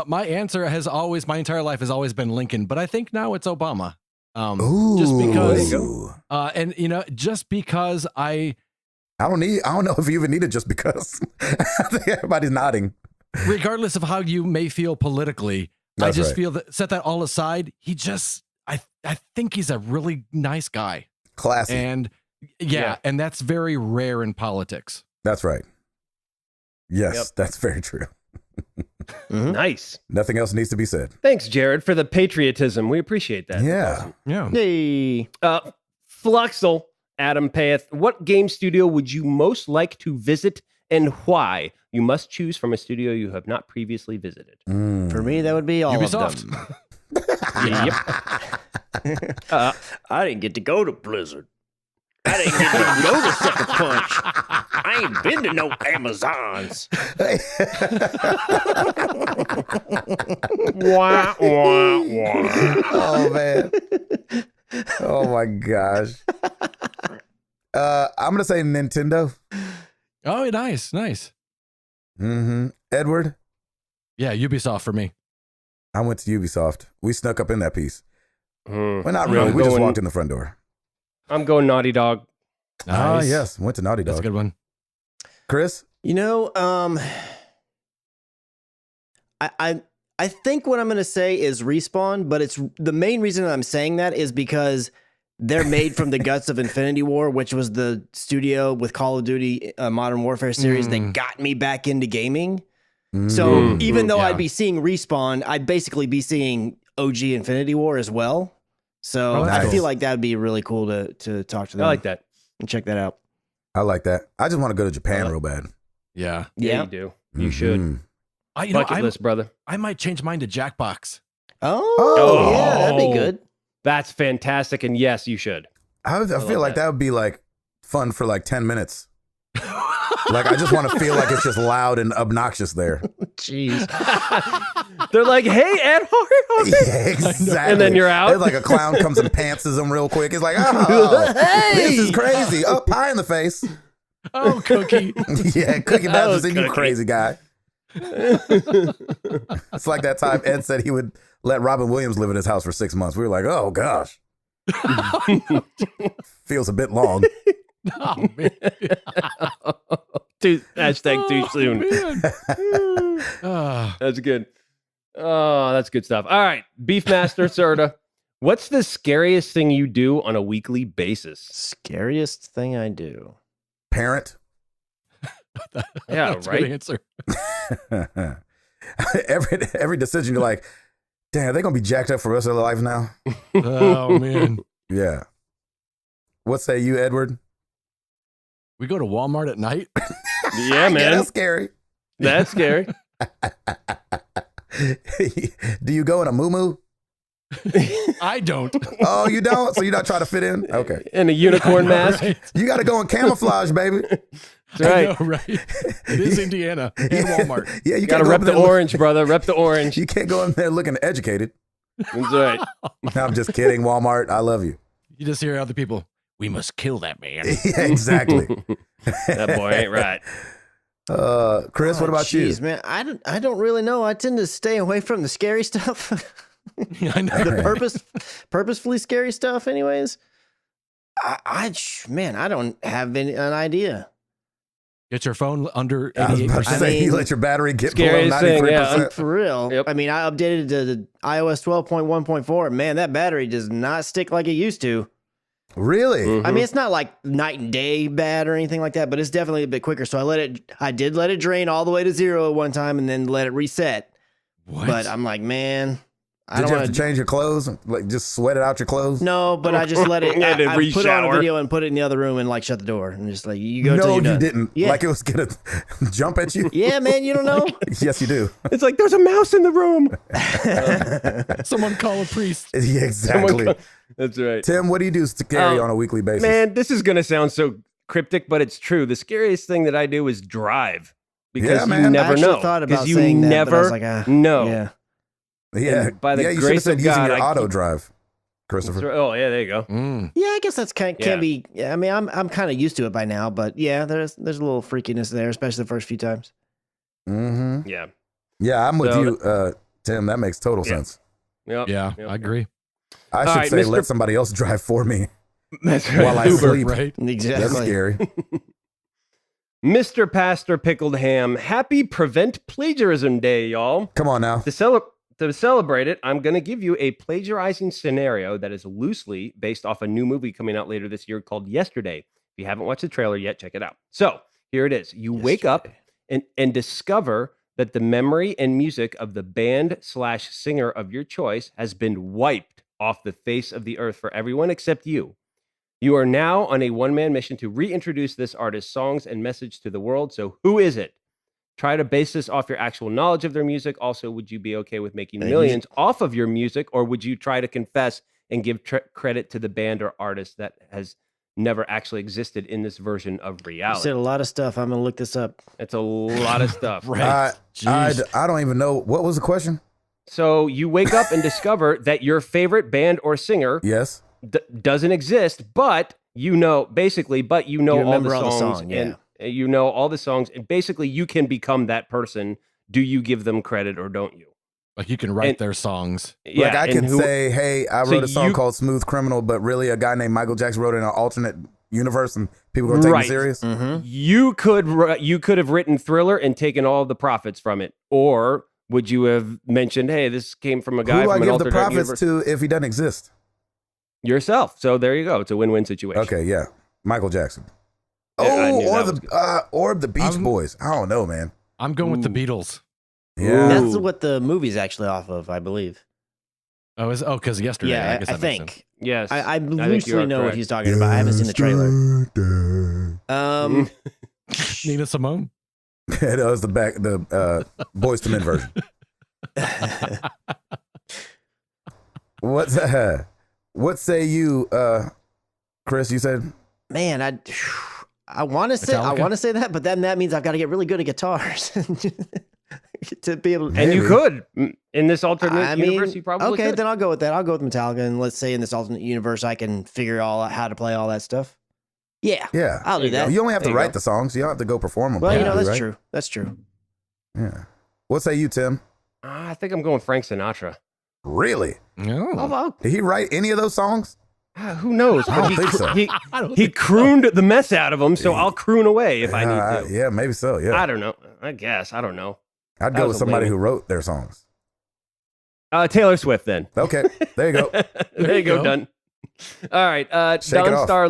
My answer my entire life has always been Lincoln, but I think now it's Obama. Ooh. Just because, There just because I don't know if you even need it just because. I think everybody's nodding. Regardless of how you may feel politically, That's I just right. feel that, set that all aside, I think he's a really nice guy. Classy. And and that's very rare in politics. That's right. Yes, That's very true. Nice. Nothing else needs to be said. Thanks, Jared, for the patriotism. We appreciate that. Yeah. Yeah. Hey. Fluxel, Adam Payeth, what game studio would you most like to visit and why? You must choose from a studio you have not previously visited. For me, that would be all Ubisoft. of them. I didn't get to go to Blizzard. I didn't get to go to Sucker Punch. I ain't been to no Amazons. Wah, wah, wah. Oh, man. Oh, my gosh. I'm going to say Nintendo. Oh, nice. Edward? Yeah, Ubisoft for me. I went to Ubisoft. We snuck up in that piece. Well, not really. We just walked in the front door. I'm going Naughty Dog. Nice. Yes. Went to Naughty Dog. That's a good one. Chris? I think what I'm going to say is Respawn, but it's the main reason I'm saying that is because they're made from the guts of Infinity War, which was the studio with Call of Duty Modern Warfare series that got me back into gaming. So even though I'd be seeing Respawn, I'd basically be seeing OG Infinity War as well. So nice. I feel like that would be really cool to talk to them. I like that. And check that out. I like that. I just want to go to Japan real bad. Yeah. Yeah, you do. You should. Bucket list, brother. I might change mine to Jackbox. Oh, yeah, that'd be good. That's fantastic. And yes, you should. I feel like that would be like fun for like 10 minutes. Like, I just want to feel like it's just loud and obnoxious there. Jeez. They're like, hey, Ed Hart. Yeah, exactly. And then you're out. It's like a clown comes and pantses them real quick. It's like, oh, this is crazy. Oh, pie in the face. Oh, Cookie. Yeah, Cookie Baptist, you Cookie. crazy guy. It's like that time Ed said he would let Robin Williams live in his house for 6 months. We were like, oh, gosh. Feels a bit long. Oh, man. Hashtag too soon. Oh, That's good. Oh, that's good stuff. All right, Beefmaster Serta. What's the scariest thing you do on a weekly basis? Scariest thing I do. Parent. Yeah, That's a right. good answer. every decision you're like, damn, they're gonna be jacked up for the rest of their life now. Oh man. Yeah. What say you, Edward? We go to Walmart at night. Yeah, man. Yeah, that's scary. That's scary. Do you go in a muumuu? I don't. Oh, you don't? So you're not trying to fit in? Okay. In a unicorn mask. Right? You got to go in camouflage, baby. That's right. I know, right? It is Indiana and Walmart. Yeah, you Gotta can't go rep in the there orange, brother. Rep the orange. You can't go in there looking educated. That's right. No, I'm just kidding, Walmart. I love you. You just hear other people. We must kill that man. Yeah, exactly. That boy ain't right. Chris, what about Jeez, you? man, I don't really know. I tend to stay away from the scary stuff. I know. The purposefully scary stuff. Anyways, I don't have an idea. Get your phone under I was about to 88%. say, mean, you let your battery get below scariest thing, 93%. yeah. For real. Yep. I mean, I updated to the iOS 12.1.4. Man, that battery does not stick like it used to. Really? Mhm. I mean, it's not like night and day bad or anything like that, but it's definitely a bit quicker. So I did let it drain all the way to 0 at one time and then let it reset. What? But I'm like, man, I Did don't you have want to change your clothes? Like just sweat it out your clothes? No, but I just let it. Yeah, to I put on a re-shower. video and put it in the other room and like shut the door and just like you go. till No, you're you done. didn't. Yeah. Like it was gonna jump at you? Yeah, man, you don't know. Yes, you do. It's like there's a mouse in the room. Someone call a priest. Yeah, exactly. That's right. Tim, what do you do scary on a weekly basis? Man, this is gonna sound so cryptic, but it's true. The scariest thing that I do is drive because Yeah, you man. never I actually know. thought about you saying that, but I was never like, know. Yeah. Yeah, And by the yeah, you should have grace said of using God, your I auto keep- drive, Christopher. Oh yeah, there you go. Mm. Yeah, I guess that's can Yeah. be. I mean, I'm kind of used to it by now, but yeah, there's a little freakiness there, especially the first few times. Mm-hmm. Yeah. Yeah, I'm with So- you, Tim. That makes total Yeah. sense. Yep. Yeah, Yep. I agree. I All should right, say Mr. let somebody else drive for me That's right. while I Uber. sleep. Right? Exactly. That's scary. Mr. Pastor Pickled Ham, happy Prevent Plagiarism Day, y'all. Come on now. To celebrate it, I'm going to give you a plagiarizing scenario that is loosely based off a new movie coming out later this year called Yesterday. If you haven't watched the trailer yet, check it out. So here it is. You wake up and discover that the memory and music of the band/singer of your choice has been wiped off the face of the earth for everyone except you. You are now on a one-man mission to reintroduce this artist's songs and message to the world. So who is it? Try to base this off your actual knowledge of their music. Also, would you be okay with making millions off of your music, or would you try to confess and give credit to the band or artist that has never actually existed in this version of You reality? said a lot of stuff. I'm gonna look this up. It's a lot of stuff. Right. Jeez. I don't even know. What was the question? So you wake up and discover that your favorite band or singer Yes. doesn't exist, but you know all the remember all the songs, song, yeah. and you know all the songs, and basically you can become that person. Do you give them credit or don't you? Like you can write And- their songs. Yeah, Like I and could who- say, hey, I So wrote a song you- called Smooth Criminal, but really a guy named Michael Jackson wrote it in an alternate universe and people gonna take Right. me serious. Mm-hmm. you could have written Thriller and taken all of the profits from it, or would you have mentioned, hey, this came from a guy Who do I from an give the alternate profits universe? to if he doesn't exist? Yourself. So there you go. It's a win-win situation. Okay, yeah. Michael Jackson. Yeah, I knew or that the or the Beach I'm- Boys. I don't know, man. I'm going with the Ooh. Beatles. Yeah. That's Ooh. what the movie's actually off of, I believe. Because yesterday. Yeah, guess I that makes sense. think. Yes. I think you loosely are know what correct. he's talking about. I haven't seen the trailer. Nina Simone. That was the Boys to Men version. What say you, Chris? You said Man, I want to say Metallica? that, but then that means I've got to get really good at guitars to be able to. And you Maybe. could in this alternate I universe. mean, You probably okay, could. then I'll go with that. I'll go with Metallica, and let's say in this alternate universe, I can figure all out how to play all that stuff. Yeah, yeah. I'll do There you that. You only have to There you write go. the songs. You don't have to go perform them. Well, you know probably, that's right? true. That's true. Yeah. What say you, Tim? I think I'm going Frank Sinatra. Really? No. Did he write any of those songs? Who knows? I don't But think so. He, I don't he think crooned the mess out of them, so I'll croon away if I need to. Yeah, maybe so. Yeah. I don't know. I guess. I don't know. I'd that go was with a somebody lame- who wrote their songs. Taylor Swift, then. Okay, there you go. There you go, done. All right. Shake it Don off. Star.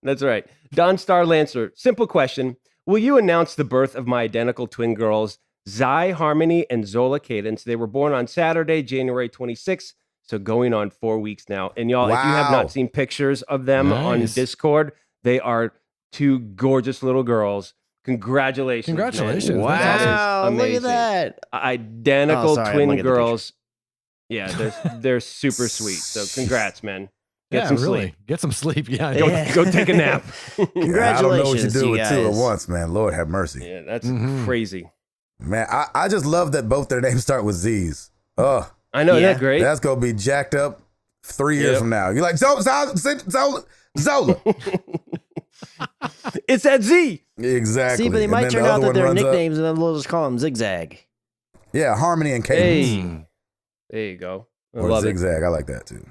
That's right. Don Star Lancer. Simple question. Will you announce the birth of my identical twin girls, Zai Harmony and Zola Cadence? They were born on Saturday, January 26th. So going on 4 weeks now. And y'all, if you have Wow. not seen pictures of them on Nice. Discord, they are two gorgeous little girls. Congratulations. Congratulations. Man. That's That is Wow, look amazing. at that. Identical Oh, sorry, I'm twin looking at the girls. Yeah, they're super sweet. So congrats, man. Get some sleep. Get some sleep. Yeah. Go take a nap. Congratulations, I don't know what you do you with two at guys. once, man. Lord have mercy. Yeah, that's Mhm. crazy. Man, I just love that both their names start with Z's. Oh, I know, Yeah. isn't that great? that's going to be jacked up 3 years Yep. from now. You're like, Zola. It's that Z. Exactly. See, but they And might then turn the out other that one they're runs up. nicknames, and then they'll just call them Zigzag. Yeah, Harmony and Cadence. Hey. There you go. I Or love Zigzag. I like that too.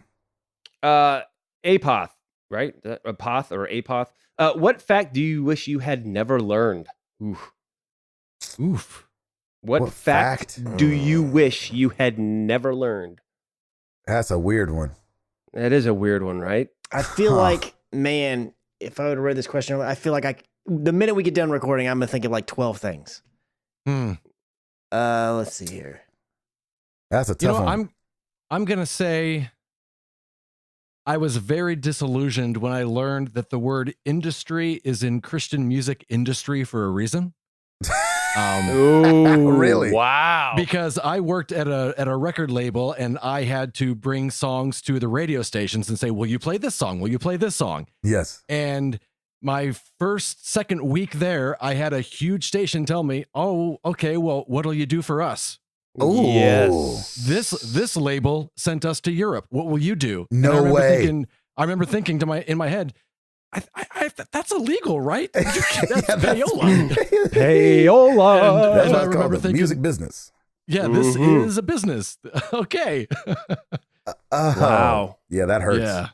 it. Apoth, right? Apoth or Apoth. What fact do you wish you had never learned? Oof. Oof. What fact do you wish you had never learned? That's a weird one. That is a weird one, right? I feel Huh. like, man, if I would have read this question, I feel like the minute we get done recording, I'm gonna think of like 12 things. Hmm. Let's see here. That's a You tough know, one. I'm gonna say I was very disillusioned when I learned that the word industry is in Christian music industry for a reason. Ooh, Really? Wow. Because I worked at a record label and I had to bring songs to the radio stations and say, "Will you play this song? Will you play this song?" Yes. And my second week there, I had a huge station tell me, "Oh, okay, well, what'll you do for us? Ooh. Yes. This label sent us to Europe. What will you do?" No And I remember way. I remember thinking in my head, that's illegal, right? That's Yeah, payola. Payola. That's And what I it's remember called, the thinking- music business. Yeah, this Mhm. is a business. Okay. Wow. Yeah, that hurts. Yeah.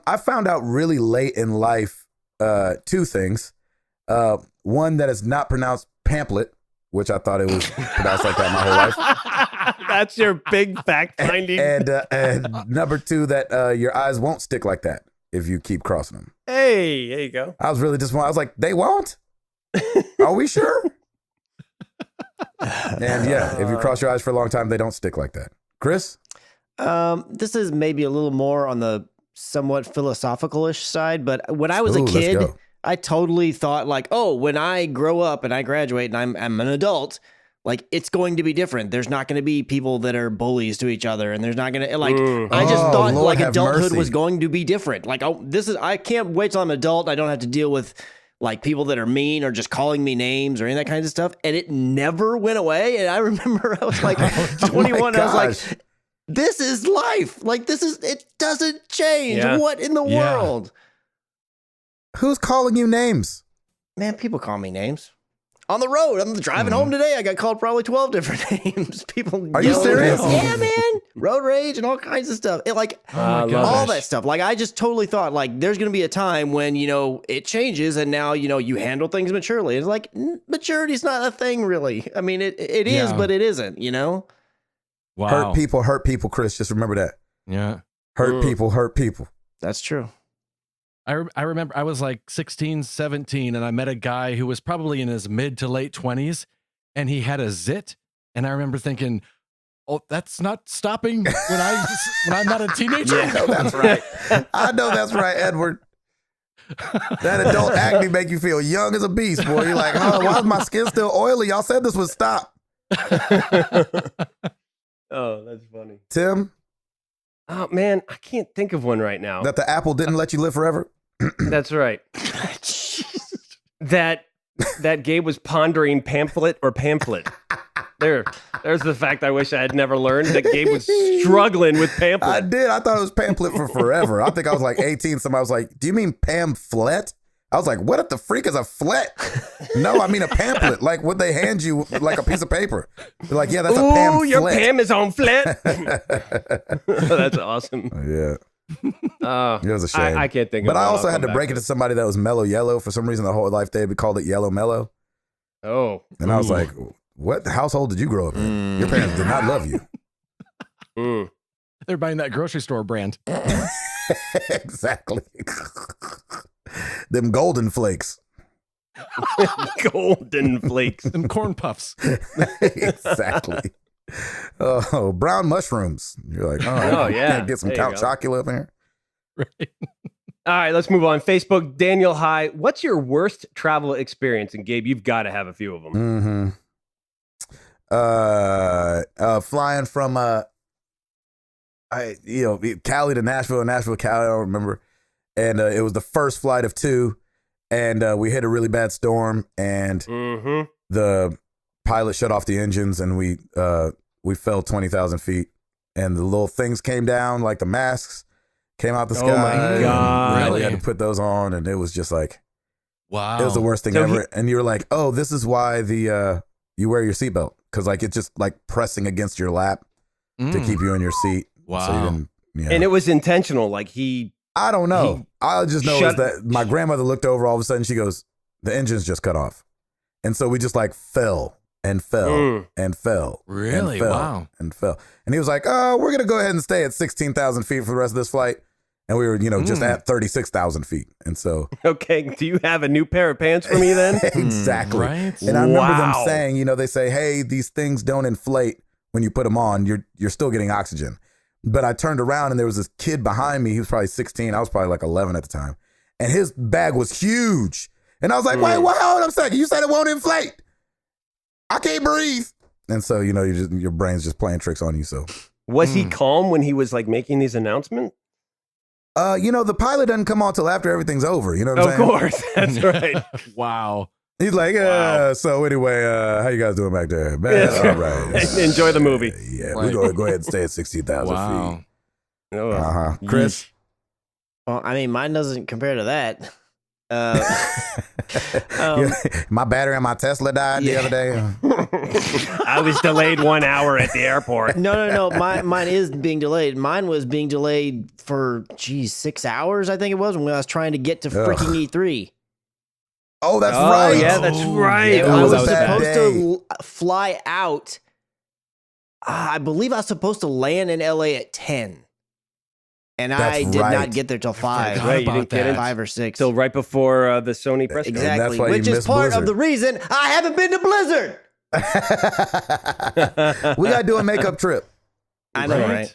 I found out really late in life two things. One that is not pronounced pamphlet, which I thought it was pronounced like that my whole life. That's your big fact finding. And number two, that your eyes won't stick like that if you keep crossing them. Hey, there you go. I was really disappointed. I was like, they won't? Are we sure? And yeah, if you cross your eyes for a long time, they don't stick like that. Chris? This is maybe a little more on the somewhat philosophical-ish side, but when I was Ooh, a let's kid, go. I totally thought like, oh, when I grow up and I graduate and I'm an adult, like it's going to be different. There's not going to be people that are bullies to each other, and there's not going to like. I just Oh, thought Lord like have adulthood mercy. was going to be different. Like, oh, I can't wait till I'm an adult. I don't have to deal with like people that are mean or just calling me names or any of that kind of stuff. And it never went away. And I remember I was like 21. And I was gosh. like, this is life. Like it doesn't change. Yeah. What in the Yeah. world? Who's calling you names? Man, people call me names. On the road, I'm driving home today. I got called probably 12 different names. People Are you yelling serious? at me. Yeah, man. Road rage and all kinds of stuff. It like I love all it. that stuff. Like I just totally thought like there's going to be a time when, it changes and now, you handle things maturely. It's like maturity's not a thing really. I mean, it is, Yeah. but it isn't, Wow. Hurt people, Chris. Just remember that. Yeah. Hurt people. That's true. I remember I was like 16, 17, and I met a guy who was probably in his mid to late 20s, and he had a zit. And I remember thinking, oh, that's not stopping when I'm not a teenager. I know that's right. I know that's right, Edward. That adult acne make you feel young as a beast, boy. You're like, oh, why is my skin still oily? Y'all said this would stop. Oh, that's funny. Tim, Oh man, I can't think of one right now. that the apple didn't let you live forever. That's right. That Gabe was pondering pamphlet or pamphlet. There's the fact I wish I had never learned, that Gabe was struggling with I pamphlet. did. I thought it was pamphlet for forever. I think I was like 18. Somebody was like, do you mean pamphlet? I was like, what if the freak is a flet? No, I mean a pamphlet. Like what they hand you, like a piece of paper. They're like, yeah, that's a Ooh, pamphlet. your Pam is on flat. That's awesome. Yeah, it was a shame. I can't think of But one. I I'll also had come to break it back to somebody that was mellow yellow. For some reason, the whole life they called it yellow mellow. Oh, And I was like, what household did you grow up in? Your parents did not love you. Mm. They're buying that grocery store brand. Exactly. Them golden flakes. Golden flakes. And corn puffs. Exactly. Oh, brown mushrooms. You're like, Oh, yeah. Get some There you Count go. Chocula up in here. Right. All right, let's move on. Facebook, Daniel High. What's your worst travel experience? And Gabe, you've got to have a few of them. Flying from Cali to Nashville, Nashville, Cali, I don't remember. And it was the first flight of 2, and we hit a really bad storm, and the pilot shut off the engines, and we fell 20,000 feet, and the little things came down, like the masks came out the sky. Oh my God. And we had to put those on, and it was just like, Wow. it was the worst thing ever. And you were like, oh, this is why the you wear your seatbelt, because like it's just like pressing against your lap to keep you in your seat. Wow. So you didn't, And it was intentional. Like I don't know. I just know is that my grandmother looked over, all of a sudden she goes, the engine's just cut off. And so we just like fell and fell and fell. Really? And fell Wow. and fell. And he was like, oh, we're going to go ahead and stay at 16,000 feet for the rest of this flight. And we were, just at 36,000 feet. And so. Okay. Do you have a new pair of pants for me then? Exactly. Right? And I remember them saying, they say, hey, these things don't inflate when you put them on. You're still getting oxygen. But I turned around and there was this kid behind me. He was probably 16. I was probably like 11 at the time. And his bag was huge. And I was like, wait, hold on a second. You said it won't inflate. I can't breathe. And so, your brain's just playing tricks on you. So was he calm when he was like making these announcements? The pilot doesn't come on till after everything's over. You know what I'm Of saying? course. That's right. Wow. He's like, so anyway, how you guys doing back there? Man, all right. Enjoy the movie. Yeah, we're going to go ahead and stay at 16,000 Wow. feet. Oh, Chris? Well, I mean, mine doesn't compare to that. My battery on my Tesla died the other day. I was delayed 1 hour at the airport. No. Mine is being delayed. Mine was being delayed for 6 hours. I think it was when I was trying to get to freaking E3. Oh, that's right. Yeah, that's right. I was was a bad supposed day. to fly out. I believe I was supposed to land in LA at 10. And I That's did right. not get there till 5. Right, you didn't get it 5 or 6. till right before the Sony press conference. Exactly. that's why you Which is missed part Blizzard. of the reason I haven't been to Blizzard. We got to do a makeup trip. I know, right?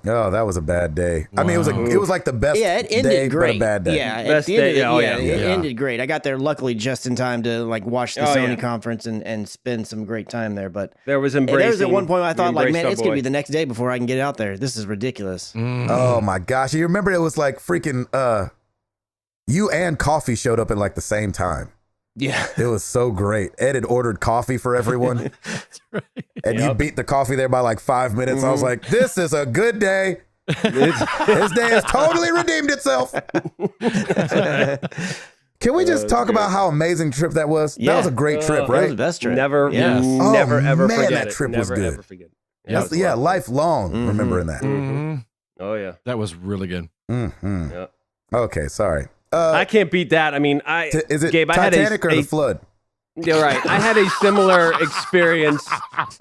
Oh, that was a bad day. I mean, it was like the best Yeah, it ended day, great. but a bad day. Yeah, at Best the end of day, it, oh, yeah, yeah. it Yeah. ended great. I got there luckily just in time to like watch the Oh, Sony yeah. conference and spend some great time there. But There was there embracing. was at one point I thought like, embraced man, our it's gonna boy. be the next day before I can get out there. This is ridiculous. Oh my gosh. You remember it was like freaking you and coffee showed up at like the same time. Yeah. It was so great. Ed had ordered coffee for everyone. And you beat the coffee there by like 5 minutes. I was like, this is a good day. This day has totally redeemed itself. Can we just talk about how amazing trip that was? That was a great trip, That was the right? best trip. Never, Yes. never, Oh, ever man, forget that it. trip was Never, good. ever forget it. That's, lifelong remembering that. Oh yeah. That was really good. Mhm. Yeah. Okay, sorry. I can't beat that. I mean, Is it Gabe, I had Titanic or the flood? You're right. I had a similar experience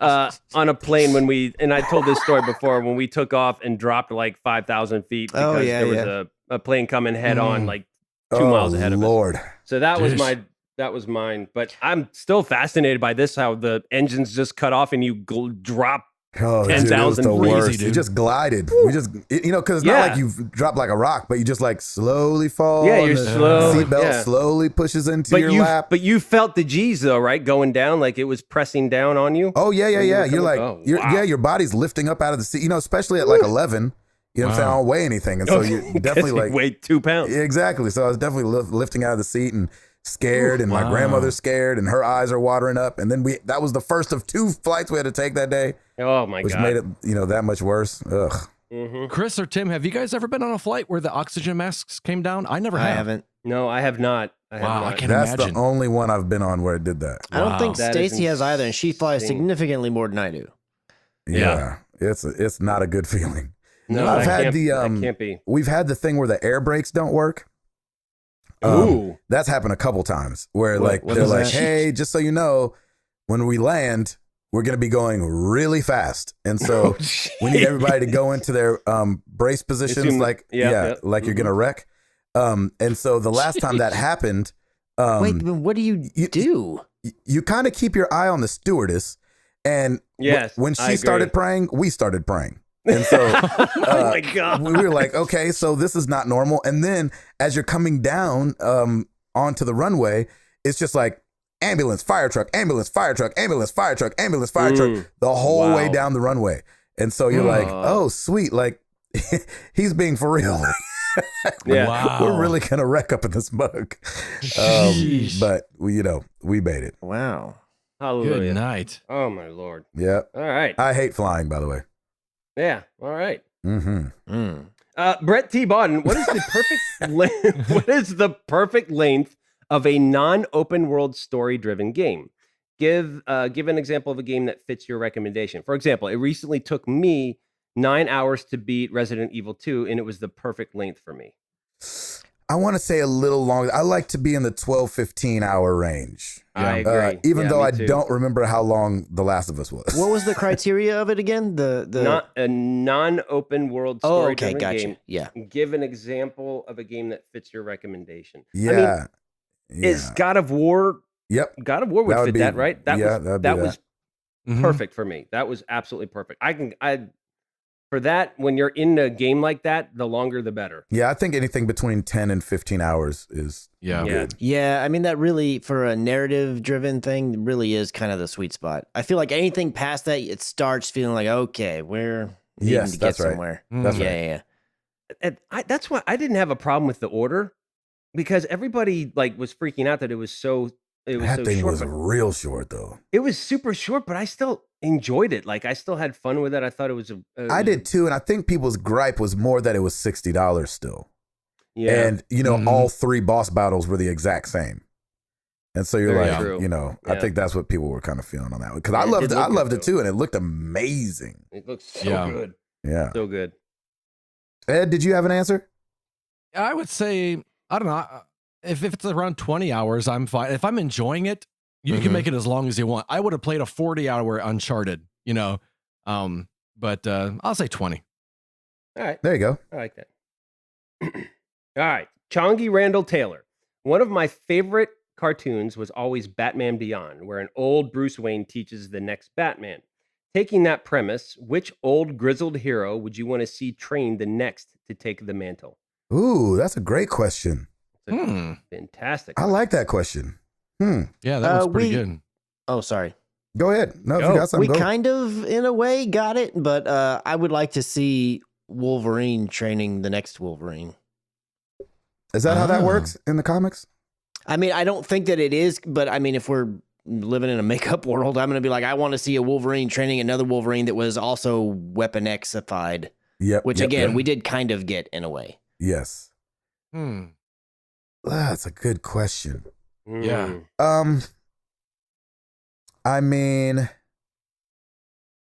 on a plane and I told this story before, when we took off and dropped like 5,000 feet because there was a plane coming head on like 2 miles ahead of us. Lord. So that was mine. But I'm still fascinated by this, how the engines just cut off and you drop. Oh, dude, it was 10,000 the crazy, worst. dude. You just glided. We just, because it's not like you drop like a rock, but you just like slowly fall. Yeah, and you're the slowly- seatbelt yeah. slowly pushes into your lap. But you felt the G's though, right? Going down, like it was pressing down on you. Oh yeah. You're coming- like, oh, wow. your body's lifting up out of the seat. Especially at like 11. You know what I'm saying? I don't weigh anything, and so you definitely You like weighed 2 pounds. exactly. So I was definitely lifting out of the seat and scared, and my grandmother's scared, and her eyes are watering up. And then that was the first of 2 flights we had to take that day, Oh my which god. made it that much worse. Ugh. Chris or Tim, have you guys ever been on a flight where the oxygen masks came down? I never have. I haven't. No, I have not. I have Wow, not. I can't That's imagine. the only one I've been on where it did that. I don't think That is Stacy has either, and she flies insane. significantly more than I do. Yeah, it's not a good feeling. No, I've I had can't- the I can't be. We've had the thing where the air brakes don't work. Ooh. That's happened a couple times where What they're is like, that? hey, just so you know, when we land, we're going to be going really fast. And so we need everybody to go into their brace positions like you're going to wreck. And so the last time that happened. Wait, but what do you do? You kind of keep your eye on the stewardess. And when she started praying, we started praying. And so oh my God. we were like, okay, so this is not normal. And then as you're coming down onto the runway, it's just like ambulance, fire truck, ambulance, fire truck, ambulance, fire truck, ambulance, fire truck, the whole way down the runway. And so you're like, oh, sweet. Like he's being for real. We're really going to wreck up in this mug. But we made it. Wow. Hallelujah. Good night. Oh my Lord. Yeah. All right. I hate flying, by the way. Yeah. All right. Mm-hmm. Brett T. Bodden, what is the perfect what is the perfect length of a non-open world story-driven game? Give an example of a game that fits your recommendation. For example, it recently took me 9 hours to beat Resident Evil 2, and it was the perfect length for me. I want to say a little longer. I like to be in the 12, 15 hour range. I agree. Even though I don't remember how long The Last of Us was. What was the criteria of it again? Not a non-open world story game. Yeah. Give an example of a game that fits your recommendation. Yeah. Is God of War? Yep. God of War would fit that, right? That was perfect for me. That was absolutely perfect. For that, when you're in a game like that, the longer the better. Yeah, I think anything between 10 and 15 hours is good. Yeah, I mean, that really, for a narrative-driven thing, really is kind of the sweet spot. I feel like anything past that, it starts feeling like, okay, we're needing to get somewhere. That's right. And that's why I didn't have a problem with the order, because everybody was freaking out that it was so That thing short, was real short, though. It was super short, but I still enjoyed it. Like, I still had fun with it. I thought it was I did too, and I think people's gripe was more that it was $60 still. Yeah. And, all 3 boss battles were the exact same. And so you're I think that's what people were kind of feeling on that one. Because I loved it too, and it looked amazing. It looked so good. Yeah. So good. Ed, did you have an answer? I would say, I don't know. If it's around 20 hours, I'm fine. If I'm enjoying it, you can make it as long as you want. I would have played a 40-hour Uncharted, but I'll say 20. All right. There you go. I like that. All right. Chongi Randall Taylor. One of my favorite cartoons was always Batman Beyond, where an old Bruce Wayne teaches the next Batman. Taking that premise, which old grizzled hero would you want to see trained the next to take the mantle? Ooh, that's a great question. Fantastic. I like that question. Yeah, that was pretty good. Oh, sorry. Go ahead. No, if you got something, we kind of, in a way, got it, but I would like to see Wolverine training the next Wolverine. Is that how that works in the comics? I mean, I don't think that it is, but I mean, if we're living in a makeup world, I'm going to be like, I want to see a Wolverine training another Wolverine that was also Weapon X-ified. Yep. Which, again, we did kind of get in a way. Yes. That's a good question. Yeah. I mean,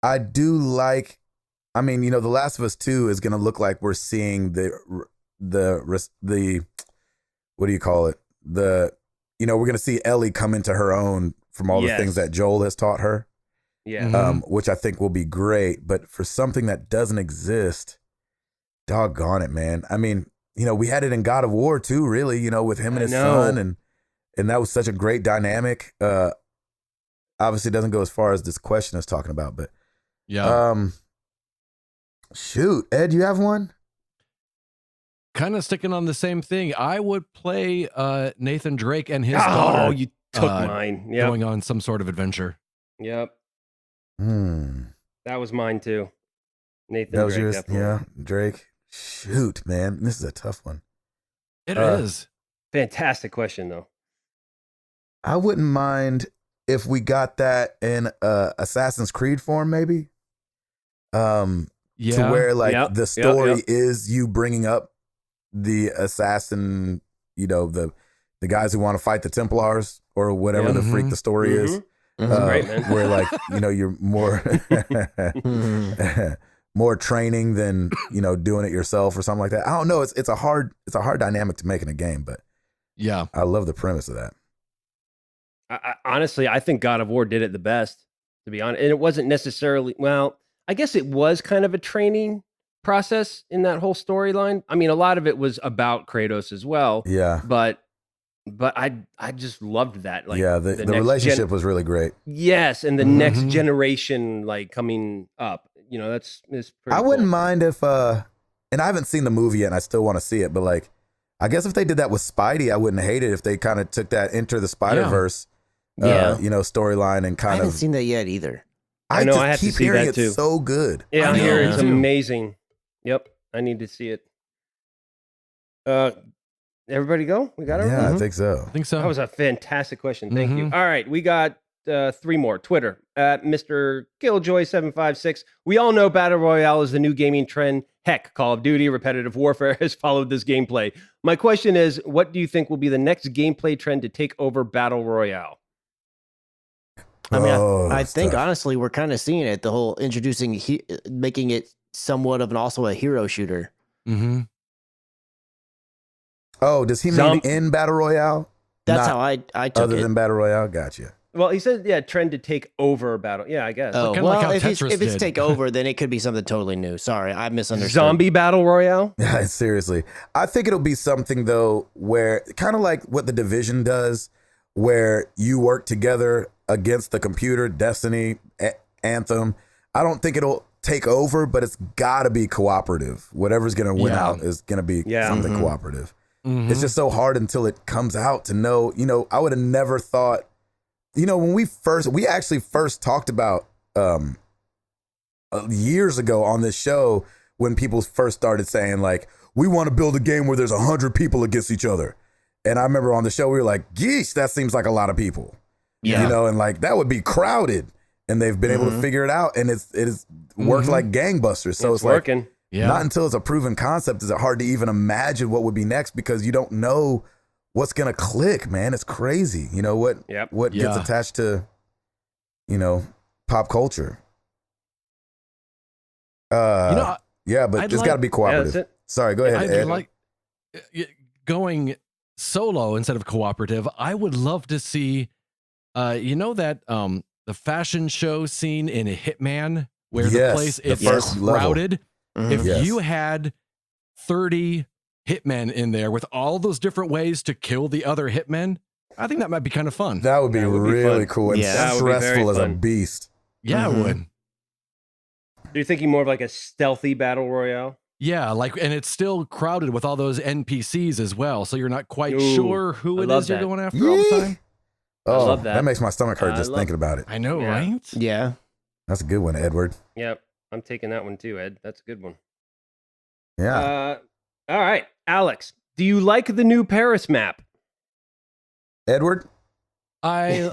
I do like. I mean, The Last of Us 2 is going to look like we're seeing the what do you call it? We're going to see Ellie come into her own from all the things that Joel has taught her. Yeah. Which I think will be great. But for something that doesn't exist, doggone it, man. I mean, we had it in God of War too, really, with him and his son, and that was such a great dynamic. Obviously it doesn't go as far as this question is talking about, but shoot, Ed, you have one? Kind of sticking on the same thing. I would play Nathan Drake and his daughter. Oh, you took mine. Yeah. Going on some sort of adventure. Yep. That was mine too. Nathan that was Drake, yours? definitely. Yeah, Drake. Shoot, man. This is a tough one. It is. Fantastic question, though. I wouldn't mind if we got that in Assassin's Creed form, maybe. To where the story is you bringing up the assassin, the guys who want to fight the Templars or whatever the freak the story is. Great, man. Where you're more more training than doing it yourself or something like that. I don't know. It's a hard dynamic to make in a game, but I love the premise of that. Honestly, I think God of War did it the best. to be honest. And it wasn't necessarily, well, I guess it was kind of a training process in that whole storyline. I mean, a lot of it was about Kratos as well. Yeah. But I just loved that. Like, yeah, the relationship was really great. Yes, and the next generation like coming up. You know, that's pretty I wouldn't cool. mind if and I haven't seen the movie yet and I still want to see it, but like I guess if they did that with Spidey, I wouldn't hate it if they kind of took that Enter the Spider-Verse storyline and kind I of haven't seen that yet either. I know, just I have to keep see hearing that it's too. so good. Yeah, I hear it's too. amazing. Yep, I need to see it. Everybody go? We got it? Yeah, I think so. I think so. That was a fantastic question. Thank you. All right, we got 3 more. Twitter at Mr. Killjoy756. We all know Battle Royale is the new gaming trend. Heck, Call of Duty, repetitive warfare has followed this gameplay. My question is, what do you think will be the next gameplay trend to take over Battle Royale? I mean, I that's think tough. honestly, we're kind of seeing it. The whole introducing, making it somewhat of also a hero shooter. Mm-hmm. Oh, does he mean in Battle Royale? That's Not how I took other it. than Battle Royale? Gotcha. Well, he said, yeah, trend to take over Battle. Yeah, I guess. Oh, kinda like well, how if Tetris it's did. take over, then it could be something totally new. Sorry, I misunderstood. Zombie Battle Royale? Yeah, seriously. I think it'll be something though where kind of like what the Division does, where you work together against the computer, Destiny, Anthem. I don't think it'll take over, but it's got to be cooperative. Whatever's going to win out is going to be something cooperative. It's just so hard until it comes out to know, you know, I would have never thought, you know, when we actually first talked about years ago on this show, when people first started saying like, we want to build a game where there's 100 people against each other. And I remember on the show, we were like, geesh, that seems like a lot of people, you know, and like that would be crowded. And they've been able to figure it out, and it is worked like gangbusters. So it's working. Like, not until it's a proven concept is it hard to even imagine what would be next, because you don't know what's gonna click, man. It's crazy, you know what gets attached to, you know, pop culture. But it's got to be cooperative. Yeah, Sorry, go ahead, Ed. I'd like going solo instead of cooperative. I would love to see, you know, that the fashion show scene in Hitman where the place is crowded. If you had 30 hitmen in there with all those different ways to kill the other hitmen, I think that might be kind of fun. That would be really cool and stressful as a beast. Yeah, it would. You're thinking more of like a stealthy battle royale? Yeah, like, and it's still crowded with all those NPCs as well, so you're not quite sure who it is you're going after all the time. Oh, I love that. That makes my stomach hurt just thinking about it. I know, right? Yeah. That's a good one, Edward. Yep. I'm taking that one too, Ed. That's a good one. Yeah. All right. Alex, do you like the new Paris map? Edward? I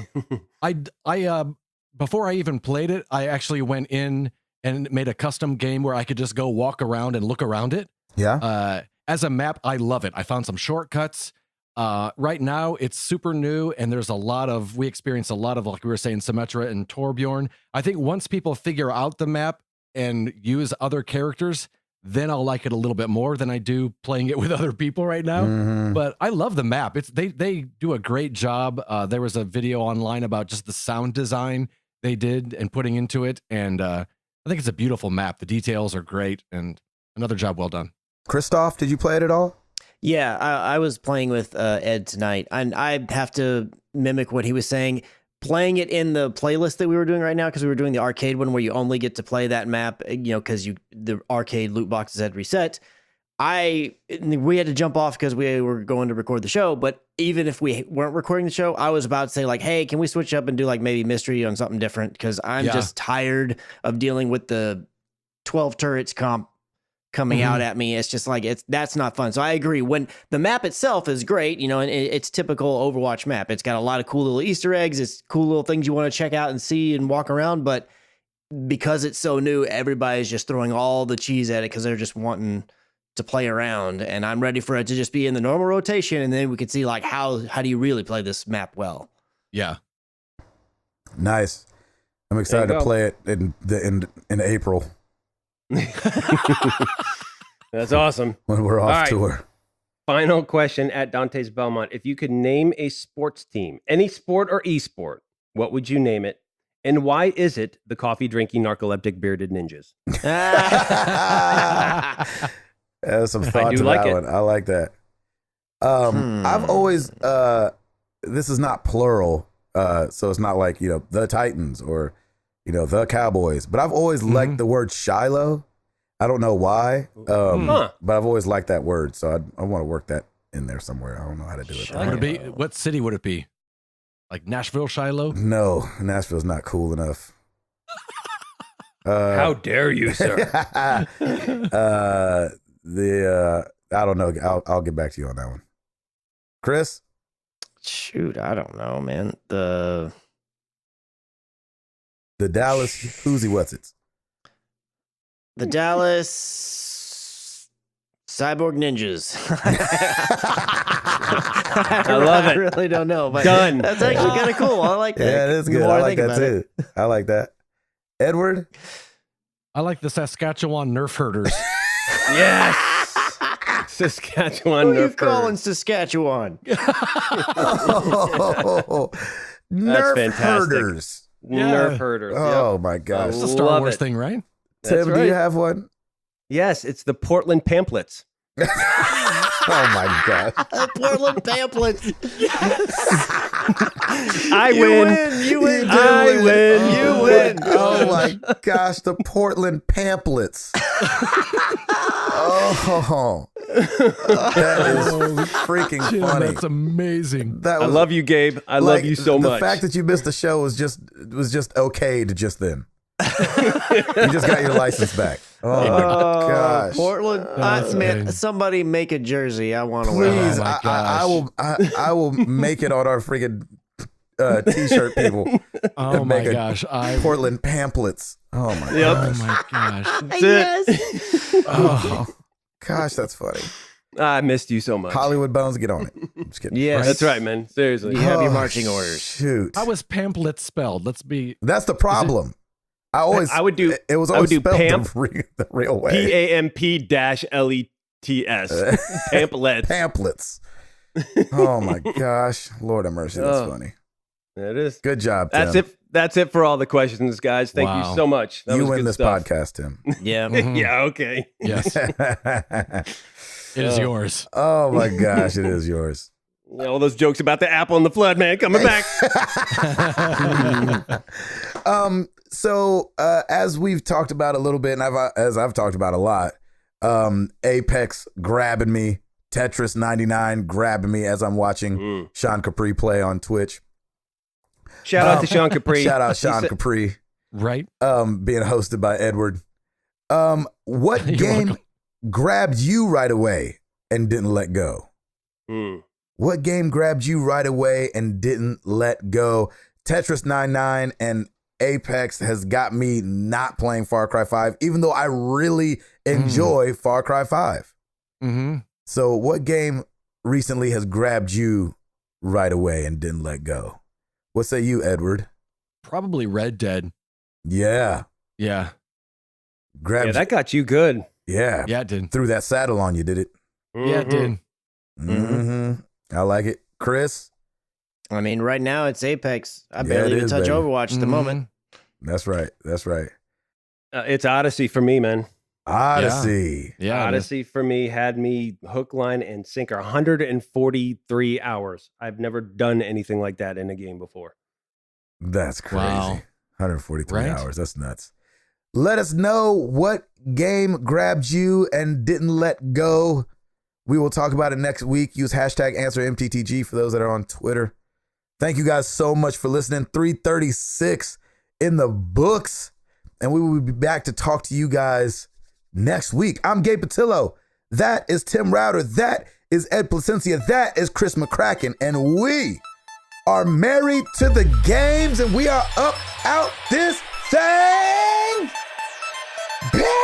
before I even played it, I actually went in and made a custom game where I could just go walk around and look around it. Yeah. As a map, I love it. I found some shortcuts. Right now, it's super new, and there's we experience a lot of, like we were saying, Symmetra and Torbjorn. I think once people figure out the map and use other characters, then I'll like it a little bit more than I do playing it with other people right now. But I love the map. They do a great job. There was a video online about just the sound design they did and putting into it, and I think it's a beautiful map. The details are great, and another job well done. Christoph, did you play it at all? Yeah, I was playing with Ed tonight, and I have to mimic what he was saying. Playing it in the playlist that we were doing right now, because we were doing the arcade one where you only get to play that map, you know, because the arcade loot boxes had reset. We had to jump off because we were going to record the show, but even if we weren't recording the show, I was about to say like, hey, can we switch up and do like maybe mystery on something different? Because I'm just tired of dealing with the 12 turrets comp coming out at me. It's just like, that's not fun. So I agree. When the map itself is great, you know, and it's typical Overwatch map. It's got a lot of cool little Easter eggs. It's cool little things you want to check out and see and walk around. But because it's so new, everybody's just throwing all the cheese at it because they're just wanting to play around. And I'm ready for it to just be in the normal rotation. And then we could see like, how do you really play this map well? Yeah. Nice. I'm excited to play it in April. That's awesome. When we're off tour. Final question at Dante's Belmont. If you could name a sports team, any sport or esport, what would you name it? And why is it the coffee drinking narcoleptic bearded ninjas? There's some thought to that one. I like that. I've always this is not plural, so it's not like the Titans or the Cowboys, but I've always liked the word Shiloh. I don't know why, but I've always liked that word, so I want to work that in there somewhere. I don't know how to do it. Would it be, what city would it be? Like Nashville, Shiloh? No, Nashville's not cool enough. How dare you, sir? I don't know. I'll get back to you on that one. Chris? Shoot, I don't know, man. The Dallas Who'sy What's It's? The Dallas Cyborg Ninjas. I love it. I really don't know, but Done. That's actually kind of cool. I like that. Yeah, it is good. I like that too. I like that. Edward? I like the Saskatchewan Nerf herders. Yes. Saskatchewan Who are you Nerf calling herders. Saskatchewan? Nerf fantastic. herders. Nerf herders. Oh Yep. my gosh. It's a Star Love Wars it. thing, right? That's Tim, right. do you have one? Yes, it's the Portland pamphlets. Oh my god. Portland pamphlets. I You win. win. You win. I Tim. win. You win. Oh my gosh, the Portland pamphlets. Oh, that is freaking Jim, funny. that's amazing. That I was, love you, Gabe. I love you so much. The fact that you missed the show was just okayed just then. You just got your license back. Oh my gosh. Portland. That's Man, amazing. somebody make a jersey. I want to wear Please, that. Oh my I will make it on our freaking t-shirt people. Oh Make my a gosh. Portland pamphlets. Oh my Yep. Oh gosh. my gosh. That's it. Oh gosh, that's funny. I missed you so much. Hollywood Bones, get on it. I'm just kidding. Yes. That's right, man. Seriously. You have your Oh, marching orders. Shoot. How was pamphlet spelled? That's the problem. I would do it was always spelled the real way. PAMP-LETS. Pamphlets. Pamphlets. Oh my gosh. Lord have mercy. That's funny. It is. Good job, Tim. That's it. That's it for all the questions, guys. Thank Wow. you so much. That You was win good this stuff. podcast, Tim. Yeah. Yeah, okay. Yes, it is yours. Oh my gosh, it is yours. Yeah, all those jokes about the apple and the flood, man, coming back. So as we've talked about a little bit, and as I've talked about a lot, Apex grabbing me, Tetris 99 grabbing me as I'm watching Sean Capri play on Twitch. Shout out to Sean Capri. Shout out Sean Capri. Right? Being hosted by Edward. What You're game welcome. grabbed you right away and didn't let go? What game grabbed you right away and didn't let go? Tetris 99 and Apex has got me not playing Far Cry 5, even though I really enjoy Far Cry 5. Mm-hmm. So what game recently has grabbed you right away and didn't let go? What say you, Edward? Probably Red Dead. Yeah. Yeah. Grabbed Yeah, that got you good. Yeah. Yeah, it did. Threw that saddle on you, did it? Yeah, it did. Mm-hmm. I like it. Chris? I mean, right now it's Apex. I Yeah, barely it even is, touch baby. Overwatch at the moment. That's right. That's right. It's Odyssey for me, man. Odyssey. Yeah. Odyssey for me had me hook, line, and sinker. 143 hours. I've never done anything like that in a game before. That's crazy. Wow. 143 Right? hours. That's nuts. Let us know what game grabbed you and didn't let go. We will talk about it next week. Use hashtag AnswerMTTG for those that are on Twitter. Thank you guys so much for listening. 336 in the books. And we will be back to talk to you guys next week. I'm Gabe Patillo. That is Tim Router. That is Ed Placencia. That is Chris McCracken. And we are married to the games, and we are up out this thing. Bam!